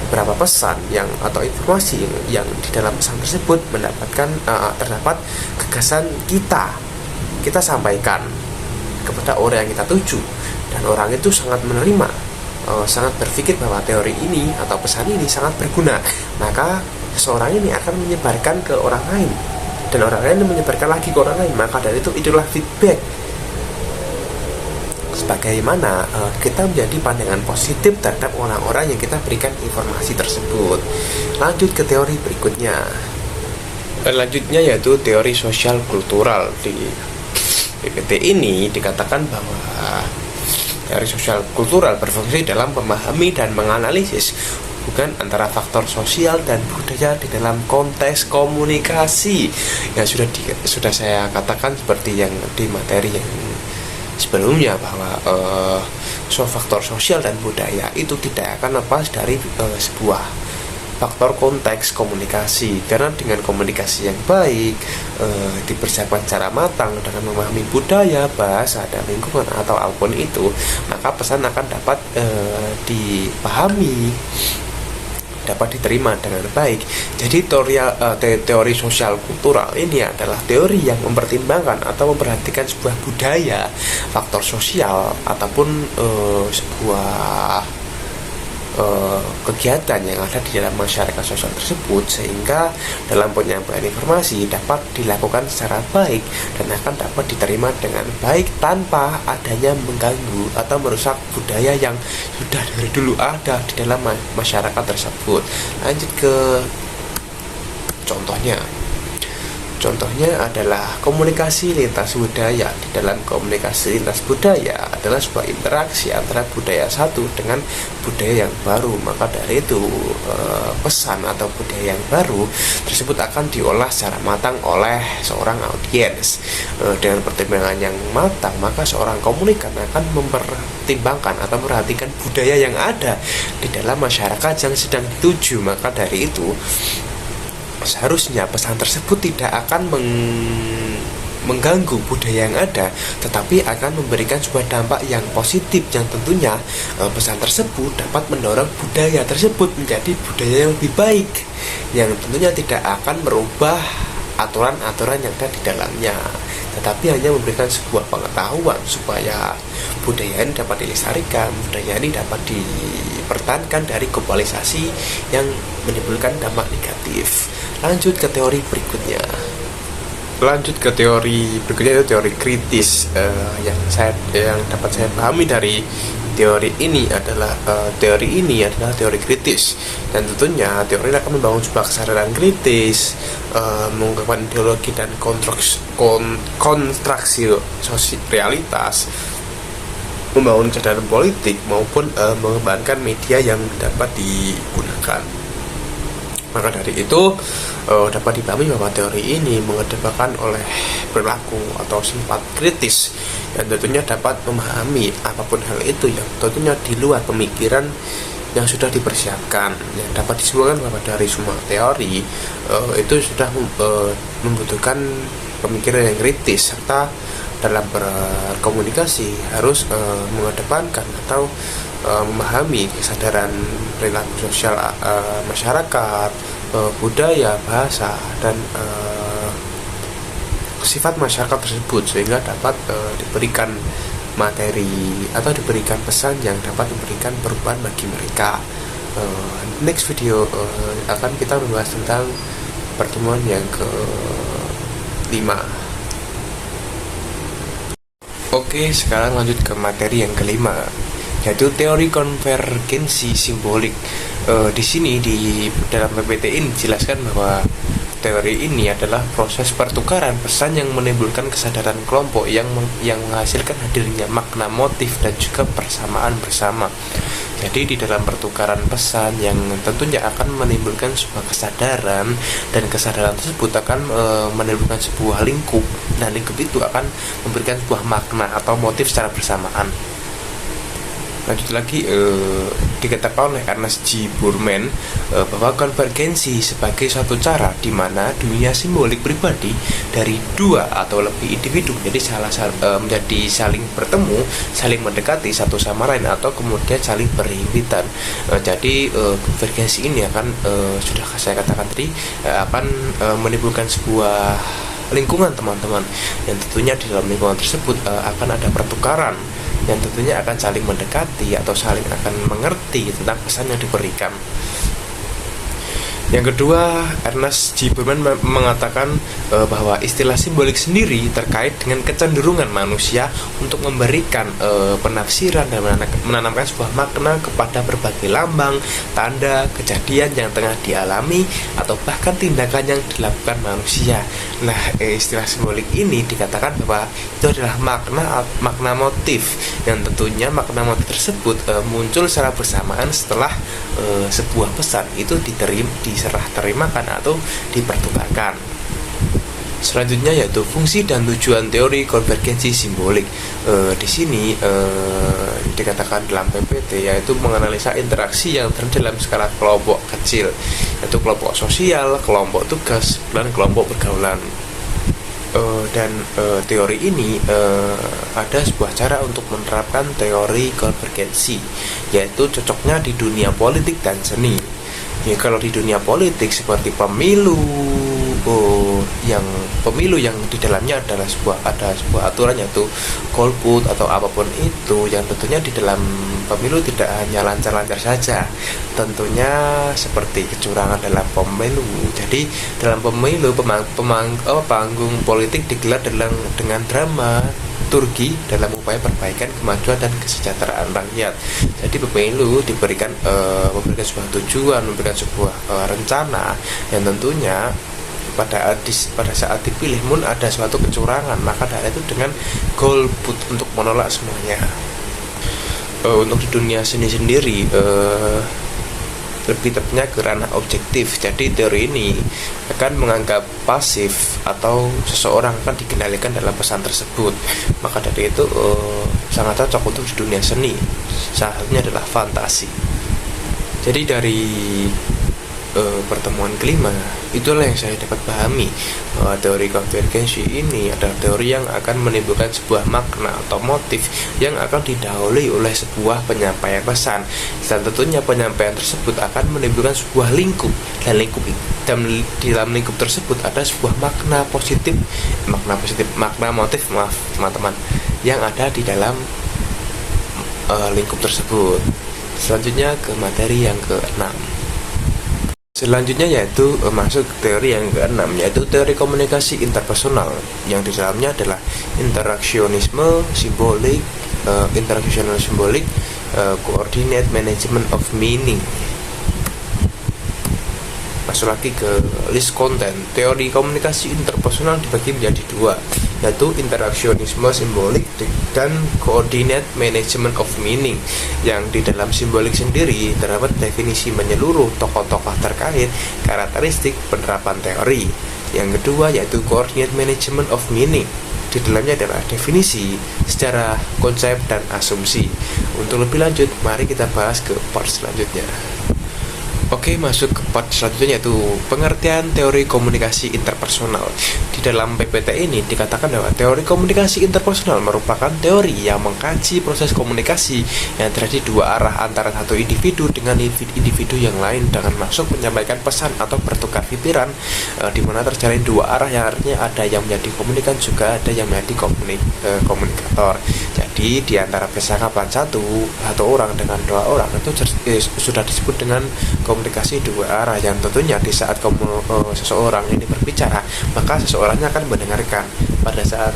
beberapa pesan yang atau informasi yang di dalam pesan tersebut terdapat gagasan kita sampaikan kepada orang yang kita tuju, dan orang itu sangat menerima, sangat berpikir bahwa teori ini atau pesan ini sangat berguna, maka seseorang ini akan menyebarkan ke orang lain, dan orang lain menyebarkan lagi ke orang lain. Maka dari itu itulah feedback. Sebagaimana kita menjadi pandangan positif terhadap orang-orang yang kita berikan informasi tersebut. Lanjut ke teori berikutnya. Selanjutnya yaitu teori sosial kultural. Di PPT ini dikatakan bahwa teori sosial kultural berfungsi dalam memahami dan menganalisis hubungan antara faktor sosial dan budaya di dalam konteks komunikasi. Yang sudah saya katakan seperti yang di materi yang sebelumnya, bahwa faktor sosial dan budaya itu tidak akan lepas dari sebuah faktor konteks komunikasi. Karena dengan komunikasi yang baik, dipersiapkan secara matang dengan memahami budaya, bahasa, dan lingkungan atau apapun itu, maka pesan akan dapat dipahami, dapat diterima dengan baik. Jadi teori sosial kultural ini adalah teori yang mempertimbangkan atau memperhatikan sebuah budaya, faktor sosial, ataupun sebuah kegiatan yang ada di dalam masyarakat sosial tersebut, sehingga dalam penyampaian informasi dapat dilakukan secara baik dan akan dapat diterima dengan baik tanpa adanya mengganggu atau merusak budaya yang sudah dari dulu ada di dalam masyarakat tersebut. Lanjut ke contohnya. Contohnya adalah komunikasi lintas budaya. Di dalam komunikasi lintas budaya adalah sebuah interaksi antara budaya satu dengan budaya yang baru. Maka dari itu pesan atau budaya yang baru tersebut akan diolah secara matang oleh seorang audiens. Dengan pertimbangan yang matang, maka seorang komunikan akan mempertimbangkan atau memperhatikan budaya yang ada di dalam masyarakat yang sedang dituju. Maka dari itu seharusnya pesan tersebut tidak akan mengganggu budaya yang ada, tetapi akan memberikan sebuah dampak yang positif, yang tentunya pesan tersebut dapat mendorong budaya tersebut menjadi budaya yang lebih baik, yang tentunya tidak akan merubah aturan-aturan yang ada di dalamnya, tetapi hanya memberikan sebuah pengetahuan supaya budaya ini dapat dilestarikan, budaya ini dapat dipertahankan dari globalisasi yang menimbulkan dampak negatif. Lanjut ke teori berikutnya. Itu teori kritis. Yang dapat saya pahami dari teori ini adalah teori kritis, dan tentunya teori ini akan membangun sebuah kesadaran kritis, mengungkapkan ideologi dan konstruksi realitas, membangun kesadaran politik maupun mengembangkan media yang dapat digunakan. Maka dari itu dapat dipahami bahwa teori ini mengedepankan oleh perilaku atau sifat kritis yang tentunya dapat memahami apapun hal itu yang tentunya di luar pemikiran yang sudah dipersiapkan. Yang dapat disimpulkan bahwa dari semua teori itu sudah membutuhkan pemikiran yang kritis, serta dalam berkomunikasi harus mengedepankan atau memahami kesadaran perilaku sosial masyarakat, budaya, bahasa, dan sifat masyarakat tersebut, sehingga dapat diberikan materi atau diberikan pesan yang dapat memberikan perubahan bagi mereka. Next video akan kita membahas tentang pertemuan yang ke-5. Oke, sekarang lanjut ke materi yang ke-5, yaitu teori konvergensi simbolik. Di sini di dalam PPT ini dijelaskan bahwa teori ini adalah proses pertukaran pesan yang menimbulkan kesadaran kelompok yang menghasilkan hadirnya makna, motif, dan juga persamaan bersama. Jadi di dalam pertukaran pesan yang tentunya akan menimbulkan sebuah kesadaran, dan kesadaran tersebut akan menimbulkan sebuah lingkup, dan lingkup itu akan memberikan sebuah makna atau motif secara bersamaan. Lanjut lagi, dikatakan oleh Ernest G. Burman bahwa konvergensi sebagai suatu cara di mana dunia simbolik pribadi dari dua atau lebih individu menjadi saling bertemu, saling mendekati satu sama lain, atau kemudian saling berhimpitan. Jadi konvergensi ini akan sudah saya katakan tadi akan menimbulkan sebuah lingkungan, teman-teman, yang tentunya di dalam lingkungan tersebut akan ada pertukaran yang tentunya akan saling mendekati atau saling akan mengerti tentang pesan yang diberikan. Yang kedua, Ernest G. Burman mengatakan bahwa istilah simbolik sendiri terkait dengan kecenderungan manusia untuk memberikan penafsiran dan menanamkan sebuah makna kepada berbagai lambang, tanda, kejadian yang tengah dialami, atau bahkan tindakan yang dilakukan manusia. Nah, istilah simbolik ini dikatakan bahwa itu adalah makna motif, yang tentunya makna motif tersebut muncul secara bersamaan setelah sebuah pesan itu diserah terimakan atau dipertukarkan. Selanjutnya yaitu fungsi dan tujuan teori konvergensi simbolik. Di sini dikatakan dalam PPT yaitu menganalisa interaksi yang terjadi dalam skala kelompok kecil, yaitu kelompok sosial, kelompok tugas, dan kelompok pergaulan. Dan teori ini ada sebuah cara untuk menerapkan teori konvergensi, yaitu cocoknya di dunia politik dan seni. Ya, kalau di dunia politik seperti pemilu yang di dalamnya ada sebuah aturan, yaitu golput atau apapun itu, yang tentunya di dalam pemilu tidak hanya lancar-lancar saja, tentunya seperti kecurangan dalam pemilu. Jadi dalam pemilu panggung politik digelar dengan drama turgi dalam upaya perbaikan kemajuan dan kesejahteraan rakyat. Jadi pemilu memberikan sebuah tujuan, memberikan sebuah rencana yang tentunya pada saat dipilih pun ada suatu kecurangan, maka daerah itu dengan golput untuk menolak semuanya. Untuk di dunia seni sendiri lebih tepatnya ke ranah objektif. Jadi teori ini akan menganggap pasif atau seseorang akan dikendalikan dalam pesan tersebut. Maka dari itu sangat cocok untuk di dunia seni. Salah satunya adalah fantasi. Jadi dari pertemuan kelima, itulah yang saya dapat pahami bahwa teori konvergensi ini adalah teori yang akan menimbulkan sebuah makna atau motif yang akan didahului oleh sebuah penyampaian pesan, dan tentunya penyampaian tersebut akan menimbulkan sebuah lingkup, dan di dalam lingkup tersebut ada sebuah makna motif teman-teman, yang ada di dalam lingkup tersebut. Selanjutnya ke materi yang ke-6. Selanjutnya yaitu masuk ke teori yang ke-6, yaitu teori komunikasi interpersonal, yang di dalamnya adalah interaksionisme simbolik, coordinate management of meaning. Masuk lagi ke list konten. Teori komunikasi interpersonal dibagi menjadi dua, yaitu interaksionisme simbolik dan coordinate management of meaning, yang di dalam simbolik sendiri terdapat definisi menyeluruh tokoh-tokoh terkait, karakteristik, penerapan teori. Yang kedua yaitu coordinate management of meaning, di dalamnya adalah definisi secara konsep dan asumsi. Untuk lebih lanjut, mari kita bahas ke part selanjutnya. Oke, masuk ke part selanjutnya, yaitu pengertian teori komunikasi interpersonal. Di dalam PPT ini dikatakan bahwa teori komunikasi interpersonal merupakan teori yang mengkaji proses komunikasi yang terjadi dua arah antara satu individu dengan individu yang lain dengan maksud menyampaikan pesan atau bertukar pikiran, di mana terjalin dua arah, yang artinya ada yang menjadi komunikan juga ada yang menjadi komunikator. Jadi di antara percakapan satu orang dengan dua orang itu sudah disebut dengan komunikasi dua arah, yang tentunya di saat seseorang ini berbicara, maka seseorangnya akan mendengarkan. Pada saat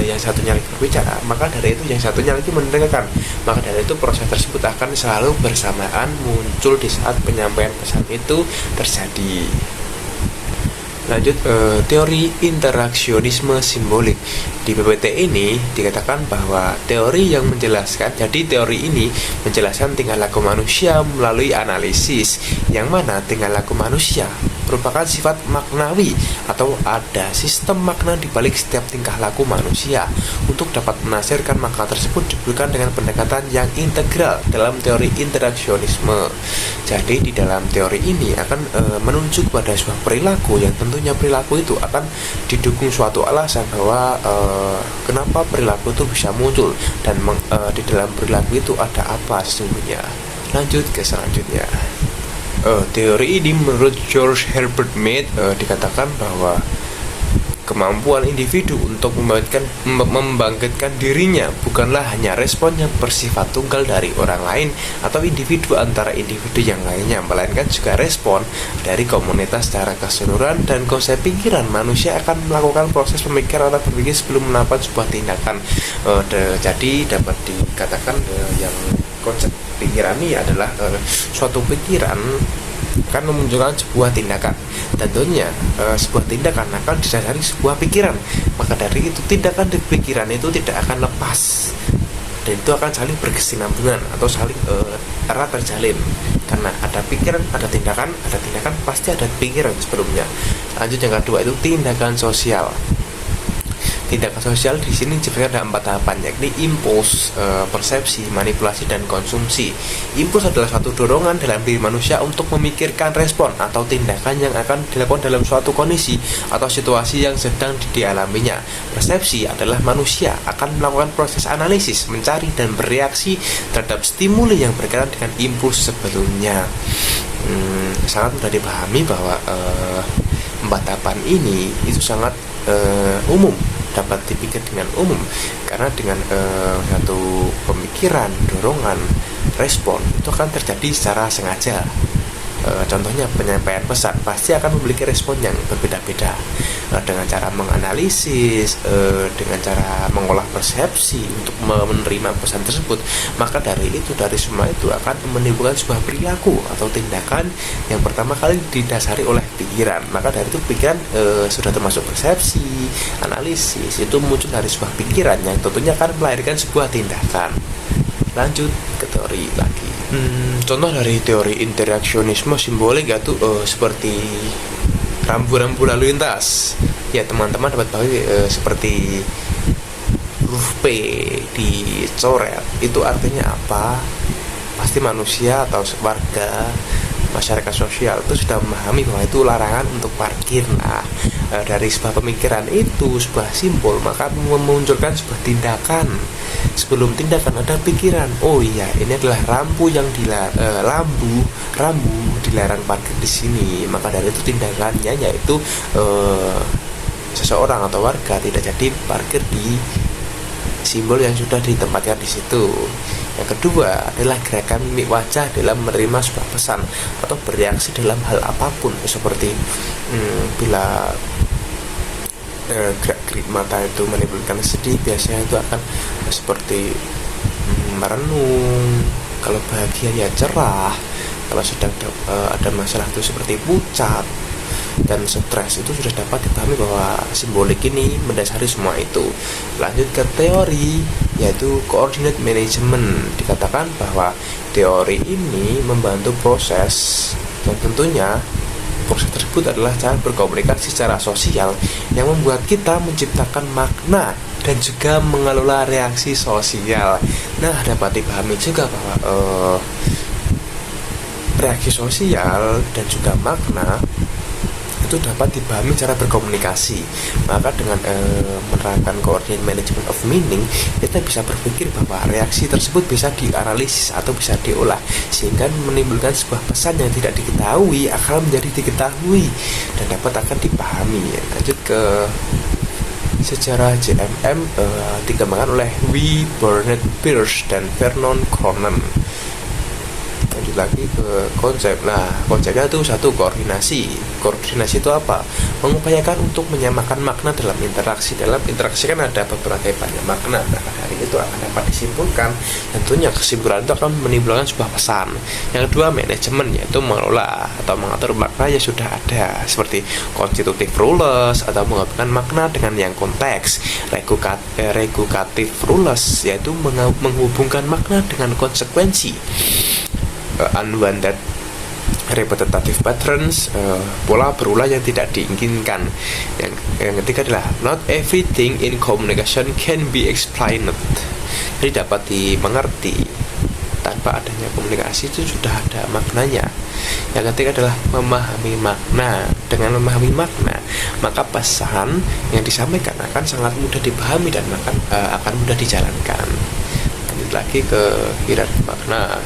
yang satunya lagi berbicara, maka dari itu yang satunya lagi mendengarkan. Maka dari itu proses tersebut akan selalu bersamaan muncul di saat penyampaian pesan itu terjadi. Lanjut, teori interaksionisme simbolik. Di PPT ini dikatakan bahwa teori yang menjelaskan, jadi teori ini menjelaskan tingkah laku manusia melalui analisis, yang mana tingkah laku manusia merupakan sifat maknawi atau ada sistem makna di balik setiap tingkah laku manusia. Untuk dapat menafsirkan makna tersebut diberikan dengan pendekatan yang integral dalam teori interaksionisme. Jadi di dalam teori ini akan menunjuk pada sebuah perilaku yang tentunya perilaku itu akan didukung suatu alasan bahwa kenapa perilaku itu bisa muncul dan di dalam perilaku itu ada apa sesungguhnya. Lanjut ke selanjutnya. Teori ini menurut George Herbert Mead dikatakan bahwa kemampuan individu untuk membangkitkan dirinya bukanlah hanya respon yang bersifat tunggal dari orang lain atau individu antara individu yang lainnya, melainkan juga respon dari komunitas secara keseluruhan. Dan konsep pikiran, manusia akan melakukan proses pemikiran atau berpikir sebelum melakukan sebuah tindakan. Jadi dapat dikatakan yang konsep pikiran ini adalah suatu pikiran akan memunculkan sebuah tindakan. Tentunya sebuah tindakan akan didasari sebuah pikiran. Maka dari itu tindakan dan pikiran itu tidak akan lepas, dan itu akan saling berkesinambungan atau saling erat terjalin. Karena ada pikiran, ada tindakan pasti ada pikiran sebelumnya. Lanjut yang kedua itu tindakan sosial. Tindakan sosial di sini sebenarnya ada 4 tahapan, yakni impuls, persepsi, manipulasi, dan konsumsi. Impuls adalah suatu dorongan dalam diri manusia untuk memikirkan respon atau tindakan yang akan dilakukan dalam suatu kondisi atau situasi yang sedang dialaminya. Persepsi adalah manusia akan melakukan proses analisis, mencari dan bereaksi terhadap stimuli yang berkaitan dengan impuls sebelumnya. Sangat mudah dipahami bahwa 4 tahapan ini itu sangat umum, dapat dipikir dengan umum, karena dengan satu pemikiran, dorongan, respon itu akan terjadi secara sengaja. Contohnya penyampaian pesan pasti akan memiliki respon yang berbeda-beda, dengan cara menganalisis, dengan cara mengolah persepsi untuk menerima pesan tersebut. Maka dari semua itu akan menimbulkan sebuah perilaku atau tindakan yang pertama kali didasari oleh pikiran. Maka dari itu pikiran sudah termasuk persepsi, analisis, itu muncul dari sebuah pikiran yang tentunya akan melahirkan sebuah tindakan. Lanjut ke teori lagi. Contoh dari teori interaksionisme simbolik yaitu seperti rambu-rambu lalu lintas. Ya teman-teman dapat tahu seperti huruf P dicoret, itu artinya apa? Pasti manusia atau warga masyarakat sosial itu sudah memahami bahwa itu larangan untuk parkir. Nah, dari sebuah pemikiran itu, sebuah simbol, maka memunculkan sebuah tindakan. Sebelum tindakan ada pikiran. Oh iya, ini adalah rambu yang rambu dilarang parkir di sini. Maka dari itu tindakannya yaitu seseorang atau warga tidak jadi parkir di simbol yang sudah ditempatkan di situ. Yang kedua adalah gerakan mimik wajah dalam menerima sebuah pesan atau bereaksi dalam hal apapun, seperti bila gerak-gerik mata itu menimbulkan sedih, biasanya itu akan seperti merenung. Kalau bahagia ya cerah, kalau sedang ada masalah itu seperti pucat, dan stres. Itu sudah dapat dipahami bahwa simbolik ini mendasari semua itu. Lanjut ke teori, yaitu coordinate management. Dikatakan bahwa teori ini membantu proses, dan tentunya proses tersebut adalah cara berkomunikasi secara sosial yang membuat kita menciptakan makna dan juga mengelola reaksi sosial. Nah, dapat dipahami juga bahwa reaksi sosial dan juga makna itu dapat dipahami cara berkomunikasi. Maka dengan menerapkan coordinate management of meaning, kita bisa berpikir bahwa reaksi tersebut bisa dianalisis atau bisa diolah sehingga menimbulkan sebuah pesan yang tidak diketahui akan menjadi diketahui dan dapat akan dipahami. Lanjut ke sejarah JMM, dikembangkan oleh W. Burnett Pierce dan Vernon Cronin. lanjut lagi ke konsep. Nah, konsepnya itu satu, koordinasi. Koordinasi itu apa? Mengupayakan untuk menyamakan makna dalam interaksi. Dalam interaksi kan ada berbagai banyak makna. Nah, dari itu akan dapat disimpulkan. Tentunya kesimpulan itu akan menimbulkan sebuah pesan. Yang kedua, manajemen, yaitu mengelola atau mengatur makna yang sudah ada, seperti constitutive rules atau menggabungkan makna dengan yang konteks. Regulative rules, yaitu menghubungkan makna dengan konsekuensi. Unwanted repetitive patterns, pola berulang yang tidak diinginkan. Yang ketiga adalah not everything in communication can be explained. Jadi dapat dimengerti. Tanpa adanya komunikasi itu sudah ada maknanya. Yang ketiga adalah memahami makna. Dengan memahami makna, maka pesan yang disampaikan akan sangat mudah dipahami dan akan mudah dijalankan. Lanjut lagi ke hierarki makna.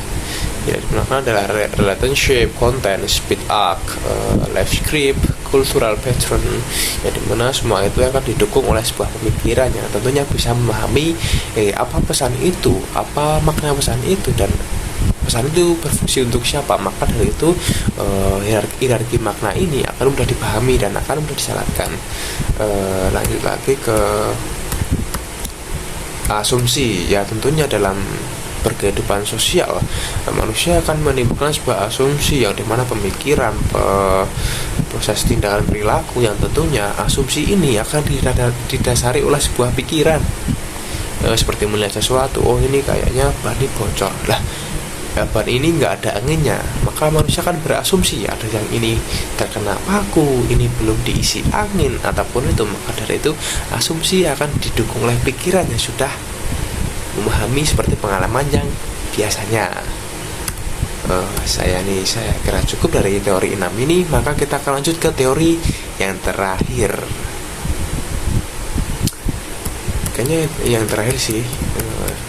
Hierarki makna adalah relationship, content, speed arc, life script, cultural pattern, yang dimana semua itu akan didukung oleh sebuah pemikiran yang tentunya bisa memahami apa pesan itu, apa makna pesan itu, dan pesan itu berfungsi untuk siapa. Maka dari itu hierarki makna ini akan mudah dipahami dan akan mudah dijalankan. Lanjut lagi ke asumsi, ya tentunya dalam berkehidupan sosial manusia akan menimbulkan sebuah asumsi yang dimana pemikiran, proses tindakan perilaku yang tentunya asumsi ini akan didasari oleh sebuah pikiran. Seperti melihat sesuatu, oh ini kayaknya ban ini bocor lah, ban ini nggak ada anginnya, maka manusia kan berasumsi ada yang ini terkena paku, ini belum diisi angin ataupun itu. Maka dari itu asumsi akan didukung oleh pikiran yang sudah memahami seperti pengalaman yang biasanya. Saya kira cukup dari teori 6 ini. Maka kita akan lanjut ke teori yang terakhir. Kayaknya yang terakhir sih.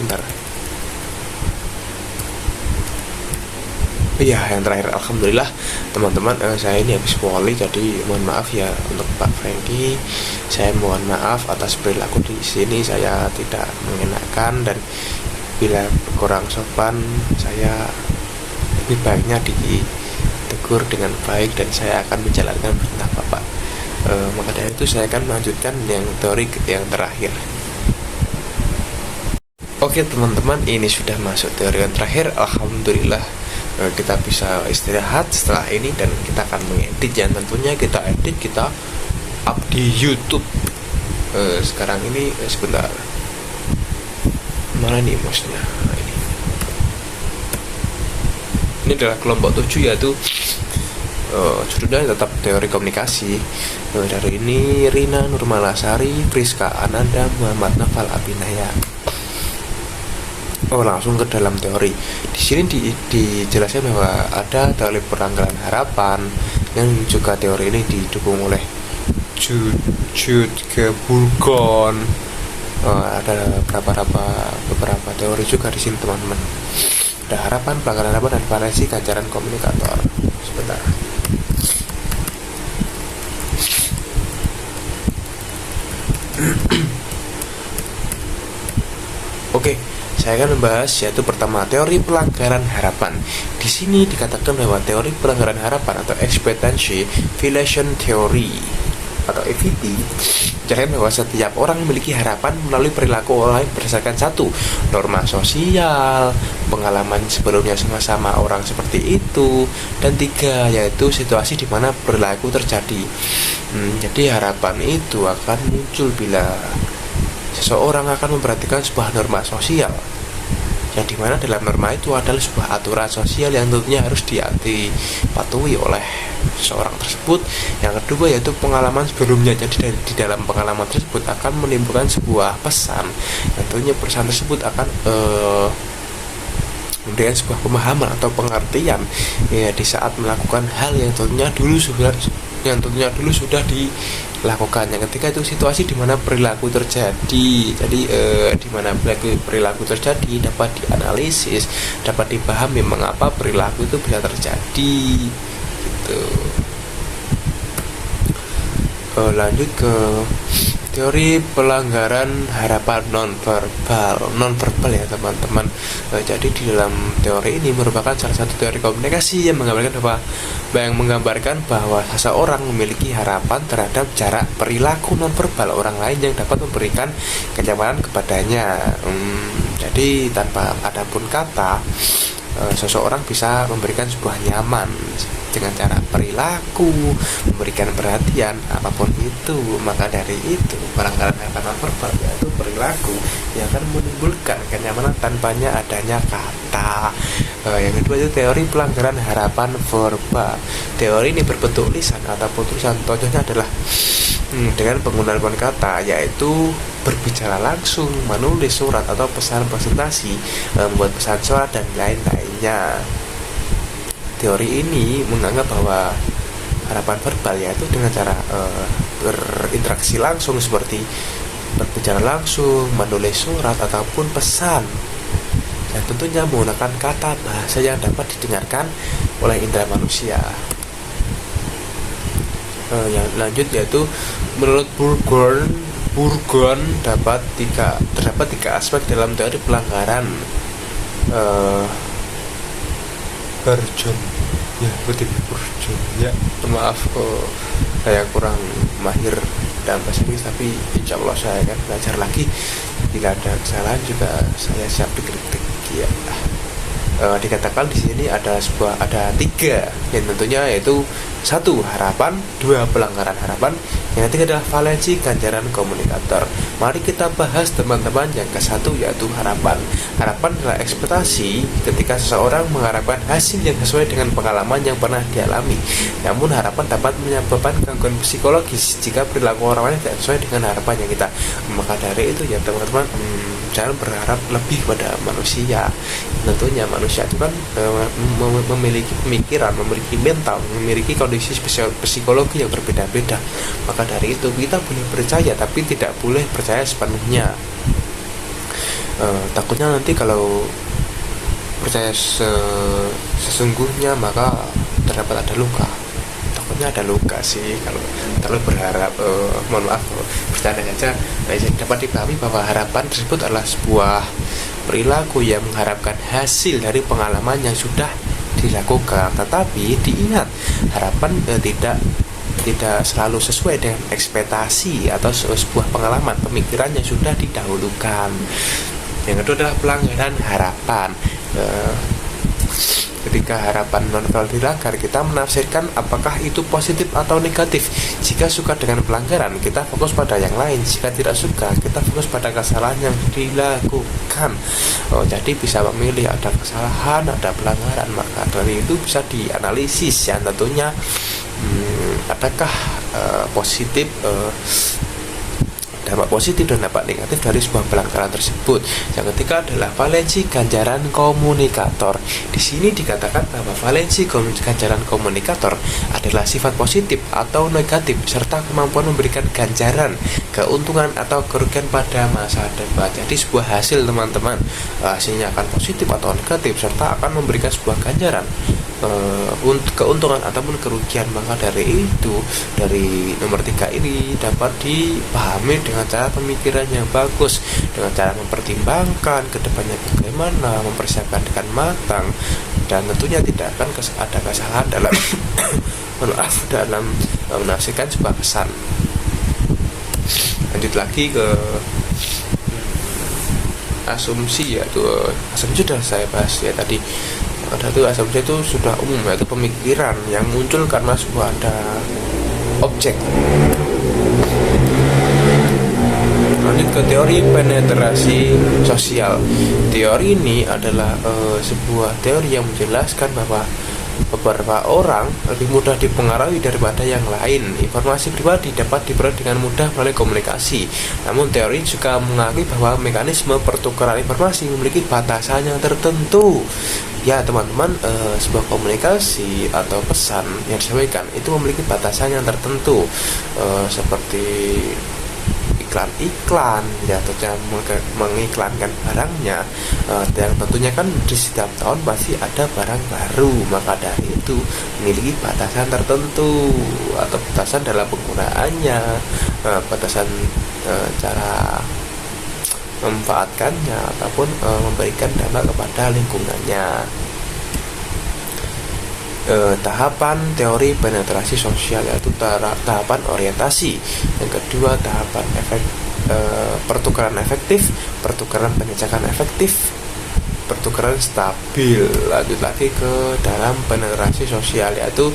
Bentar. Iya, yang terakhir. Alhamdulillah teman-teman, saya ini habis wali, jadi mohon maaf ya untuk Pak Franky. Saya mohon maaf atas perilaku di sini, saya tidak mengenakan, dan bila kurang sopan saya lebih baiknya ditegur dengan baik dan saya akan menjalankan perintah Bapak. Maka dari itu saya akan melanjutkan yang teori yang terakhir. Oke teman-teman, ini sudah masuk teori yang terakhir. Alhamdulillah kita bisa istirahat setelah ini dan kita akan mengedit, yang tentunya kita edit, kita up di YouTube. Sekarang ini sebentar, mana nih mouse-nya? Ini adalah kelompok 7, yaitu judulnya tetap teori komunikasi. Dari ini Rina Nurmalasari, Priska Ananda, Muhammad Nafal Abinaya. Langsung ke dalam teori. Di sini dijelaskan bahwa ada teori pelanggaran harapan, yang juga teori ini didukung oleh Jude Burgon. Ada beberapa teori juga di sini teman-teman. Ada harapan, pelanggaran harapan, dan variasi ganjaran komunikator. Sebentar. Oke. Saya akan membahas yaitu pertama teori pelanggaran harapan. Di sini dikatakan bahwa teori pelanggaran harapan atau expectancy violation theory atau EVT menjelaskan bahwa setiap orang memiliki harapan melalui perilaku orang lain berdasarkan satu, norma sosial, pengalaman sebelumnya sama-sama orang seperti itu, dan tiga, yaitu situasi di mana perilaku terjadi. Jadi harapan itu akan muncul bila seseorang akan memperhatikan sebuah norma sosial, yang dimana dalam norma itu adalah sebuah aturan sosial yang tentunya harus dipatuhi oleh seseorang tersebut. Yang kedua yaitu pengalaman sebelumnya. Jadi di dalam pengalaman tersebut akan menimbulkan sebuah pesan, yang tentunya pesan tersebut akan memberikan sebuah pemahaman atau pengertian ya, di saat melakukan hal yang tentunya dulu sudah dilakukan. Yang ketiga itu situasi di mana perilaku terjadi. Jadi di mana perilaku terjadi dapat dianalisis, dapat dipahami mengapa perilaku itu bisa terjadi gitu. Lanjut ke Teori pelanggaran harapan nonverbal ya teman-teman. Jadi di dalam teori ini merupakan salah satu teori komunikasi yang menggambarkan bahwa seseorang memiliki harapan terhadap jarak perilaku nonverbal orang lain yang dapat memberikan kenyamanan kepadanya. Jadi tanpa adapun kata, seseorang bisa memberikan sebuah nyaman dengan cara perilaku, memberikan perhatian apapun itu. Maka dari itu pelanggaran harapan nonverbal yaitu perilaku yang akan menimbulkan kenyamanan tanpanya adanya kata. Yang kedua itu teori pelanggaran harapan verbal. Teori ini berbentuk lisan ataupun tulisan. Contohnya adalah dengan penggunaan kata, yaitu berbicara langsung, menulis surat atau pesan presentasi, membuat pesan suara dan lain-lainnya. Teori ini menganggap bahwa harapan verbal yaitu dengan cara berinteraksi langsung seperti berbicara langsung, menulis surat ataupun pesan, dan tentunya menggunakan kata bahasa yang dapat didengarkan oleh indera manusia. Yang lanjut yaitu menurut Burgon terdapat tiga aspek dalam teori pelanggaran Burgon ya, maaf saya kurang mahir dalam bahasa Inggris, tapi insya Allah saya akan belajar lagi. Bila ada kesalahan juga saya siap dikritik ya. Dikatakan di sini ada tiga, yang tentunya yaitu 1. Harapan, 2. Pelanggaran harapan, yang ketiga adalah valensi ganjaran komunikator. Mari kita bahas teman-teman yang ke-1 yaitu harapan. Harapan adalah ekspektasi ketika seseorang mengharapkan hasil yang sesuai dengan pengalaman yang pernah dialami. Namun harapan dapat menyebabkan gangguan psikologis jika perilaku orang lain tidak sesuai dengan harapan yang kita. Maka dari itu ya teman-teman, jangan berharap lebih pada manusia. Tentunya manusia itu kan memiliki pemikiran, memiliki mental, memiliki kondisi psikologi yang berbeda-beda. Maka dari itu kita boleh percaya tapi tidak boleh percaya sepenuhnya. Takutnya nanti kalau percaya sesungguhnya maka terdapat ada luka. Takutnya ada luka sih kalau terlalu berharap. Mohon maaf bercanda saja. Dapat dipahami bahwa harapan tersebut adalah sebuah perilaku yang mengharapkan hasil dari pengalaman yang sudah dilakukan. Tetapi diingat, harapan tidak selalu sesuai dengan ekspektasi atau sebuah pengalaman pemikiran yang sudah didahulukan. Yang kedua adalah pelanggaran harapan. Ketika harapan nonverbal dilanggar, kita menafsirkan apakah itu positif atau negatif. Jika suka dengan pelanggaran, kita fokus pada yang lain. Jika tidak suka, kita fokus pada kesalahan yang dilakukan. Jadi bisa memilih ada kesalahan, ada pelanggaran. Maka dari itu bisa dianalisis yang tentunya adakah dampak positif dan dampak negatif dari sebuah pelanggaran tersebut. Yang ketiga adalah valensi ganjaran komunikator. Di sini dikatakan bahwa valensi ganjaran komunikator adalah sifat positif atau negatif serta kemampuan memberikan ganjaran, keuntungan atau kerugian pada masa depan. Jadi sebuah hasil teman-teman, hasilnya akan positif atau negatif serta akan memberikan sebuah ganjaran, keuntungan ataupun kerugian. Maka dari itu, dari nomor 3 ini dapat dipahami dengan cara pemikiran yang bagus, dengan cara mempertimbangkan kedepannya bagaimana, mempersiapkan dengan matang, dan tentunya tidak akan ada kesalahan dalam dalam menafsirkan sebuah pesan. Lanjut lagi ke asumsi, yaitu asumsi sudah saya bahas ya tadi. Ada tuh asumsi itu sudah umum, yaitu pemikiran yang muncul karena sebuah ada objek. Lanjut ke teori penetrasi sosial. Teori ini adalah sebuah teori yang menjelaskan bahwa beberapa orang lebih mudah dipengaruhi daripada yang lain. Informasi pribadi dapat diperoleh dengan mudah melalui komunikasi. Namun teori juga mengakui bahwa mekanisme pertukaran informasi memiliki batasan yang tertentu. Ya teman-teman, sebuah komunikasi atau pesan yang disampaikan itu memiliki batasan yang tertentu, seperti iklan ya, tentunya mengiklankan barangnya, yang tentunya kan di setiap tahun pasti ada barang baru. Maka dari itu memiliki batasan tertentu atau batasan dalam penggunaannya, batasan cara memanfaatkannya ataupun memberikan dampak kepada lingkungannya. Tahapan teori penetrasi sosial yaitu tahapan orientasi. Yang kedua tahapan pertukaran efektif, pertukaran penyejakan efektif, pertukaran stabil. Lanjut lagi ke dalam penetrasi sosial yaitu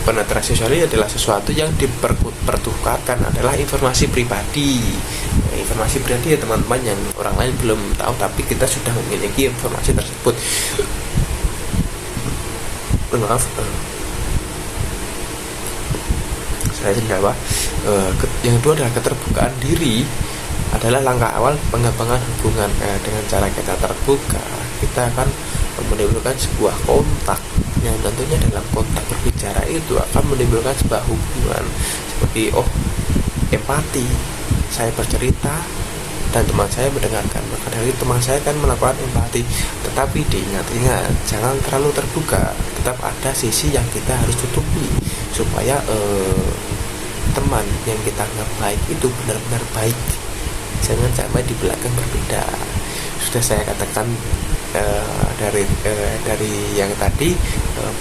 penetrasi sosial ini adalah sesuatu yang dipertukarkan adalah informasi pribadi. Informasi pribadi ya teman-teman, yang orang lain belum tahu tapi kita sudah memiliki informasi tersebut. Maaf, saya jawab. Yang kedua adalah keterbukaan diri adalah langkah awal pengembangan hubungan. Dengan cara kita terbuka, kita akan menimbulkan sebuah kontak yang tentunya dalam kontak berbicara itu akan menimbulkan sebuah hubungan seperti empati, saya bercerita dan teman saya mendengarkan, maka dari teman saya akan melakukan empati. Tetapi diingat-ingat, jangan terlalu terbuka, tetap ada sisi yang kita harus tutupi supaya teman yang kita anggap baik itu benar-benar baik, jangan sampai di belakang berbeda. Sudah saya katakan dari yang tadi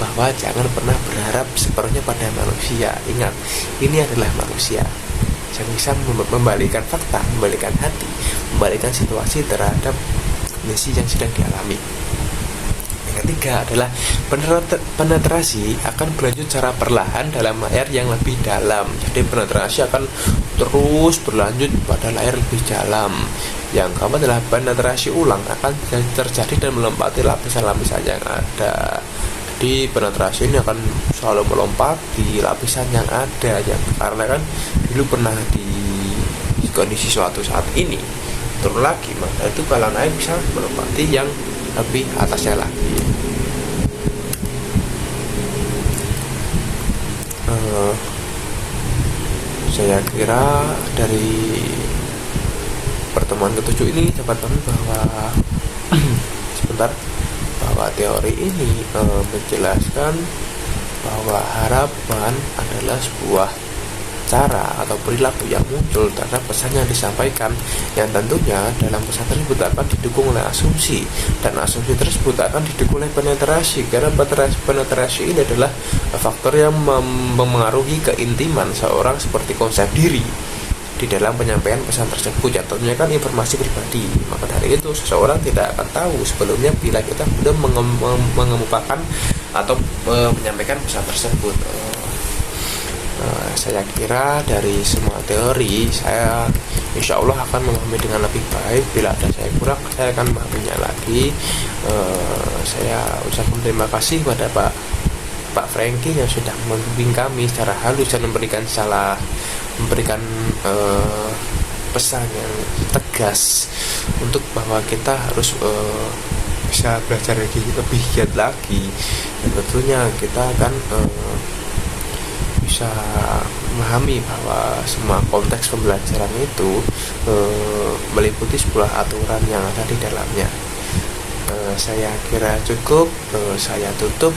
bahwa jangan pernah berharap sepenuhnya pada manusia. Ingat, ini adalah manusia yang bisa membalikan fakta, membalikan hati, membalikan situasi terhadap kondisi yang sedang dialami. Yang ketiga adalah penetrasi akan berlanjut secara perlahan dalam layar yang lebih dalam. Jadi penetrasi akan terus berlanjut pada layar lebih dalam. Yang keempat adalah penetrasi ulang akan terjadi dan melompat lapisan-lapisan yang ada. Jadi penetrasi ini akan selalu melompat di lapisan yang ada, yang karena kan dulu pernah di kondisi suatu saat ini turun lagi, maka itu kalau naik bisa melompati yang lebih atasnya lagi. Saya kira dari pertemuan ketujuh ini dapat kami bahwa bahwa teori ini menjelaskan bahwa harapan adalah sebuah cara atau perilaku yang muncul terhadap pesan yang disampaikan, yang tentunya dalam pesan tersebut akan didukung oleh asumsi, dan asumsi tersebut akan didukung oleh penetrasi, karena penetrasi ini adalah faktor yang memengaruhi keintiman seorang seperti konsep diri di dalam penyampaian pesan tersebut, yang tentunya kan informasi pribadi. Maka dari itu seseorang tidak akan tahu sebelumnya bila kita sudah mengemukakan atau menyampaikan pesan tersebut. Saya kira dari semua teori saya insya Allah akan memahami dengan lebih baik. Bila ada saya kurang, saya akan memahaminya lagi. Saya ucapkan terima kasih kepada Pak Franky yang sudah membimbing kami secara halus dan memberikan pesan yang tegas untuk bahwa kita harus bisa belajar lebih giat lagi, dan tentunya kita akan bisa memahami bahwa semua konteks pembelajaran itu meliputi sebuah aturan yang ada di dalamnya. Saya kira cukup. Saya tutup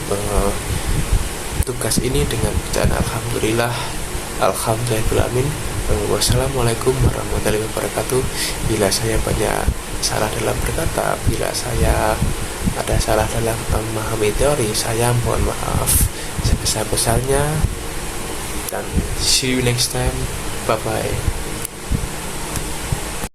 tugas ini dengan bacaan alhamdulillahirrahmanirrahim. Wassalamualaikum warahmatullahi wabarakatuh. Bila saya banyak salah dalam berkata, bila saya ada salah dalam memahami teori, saya mohon maaf sebesar-besarnya, dan see you next time. Bye bye.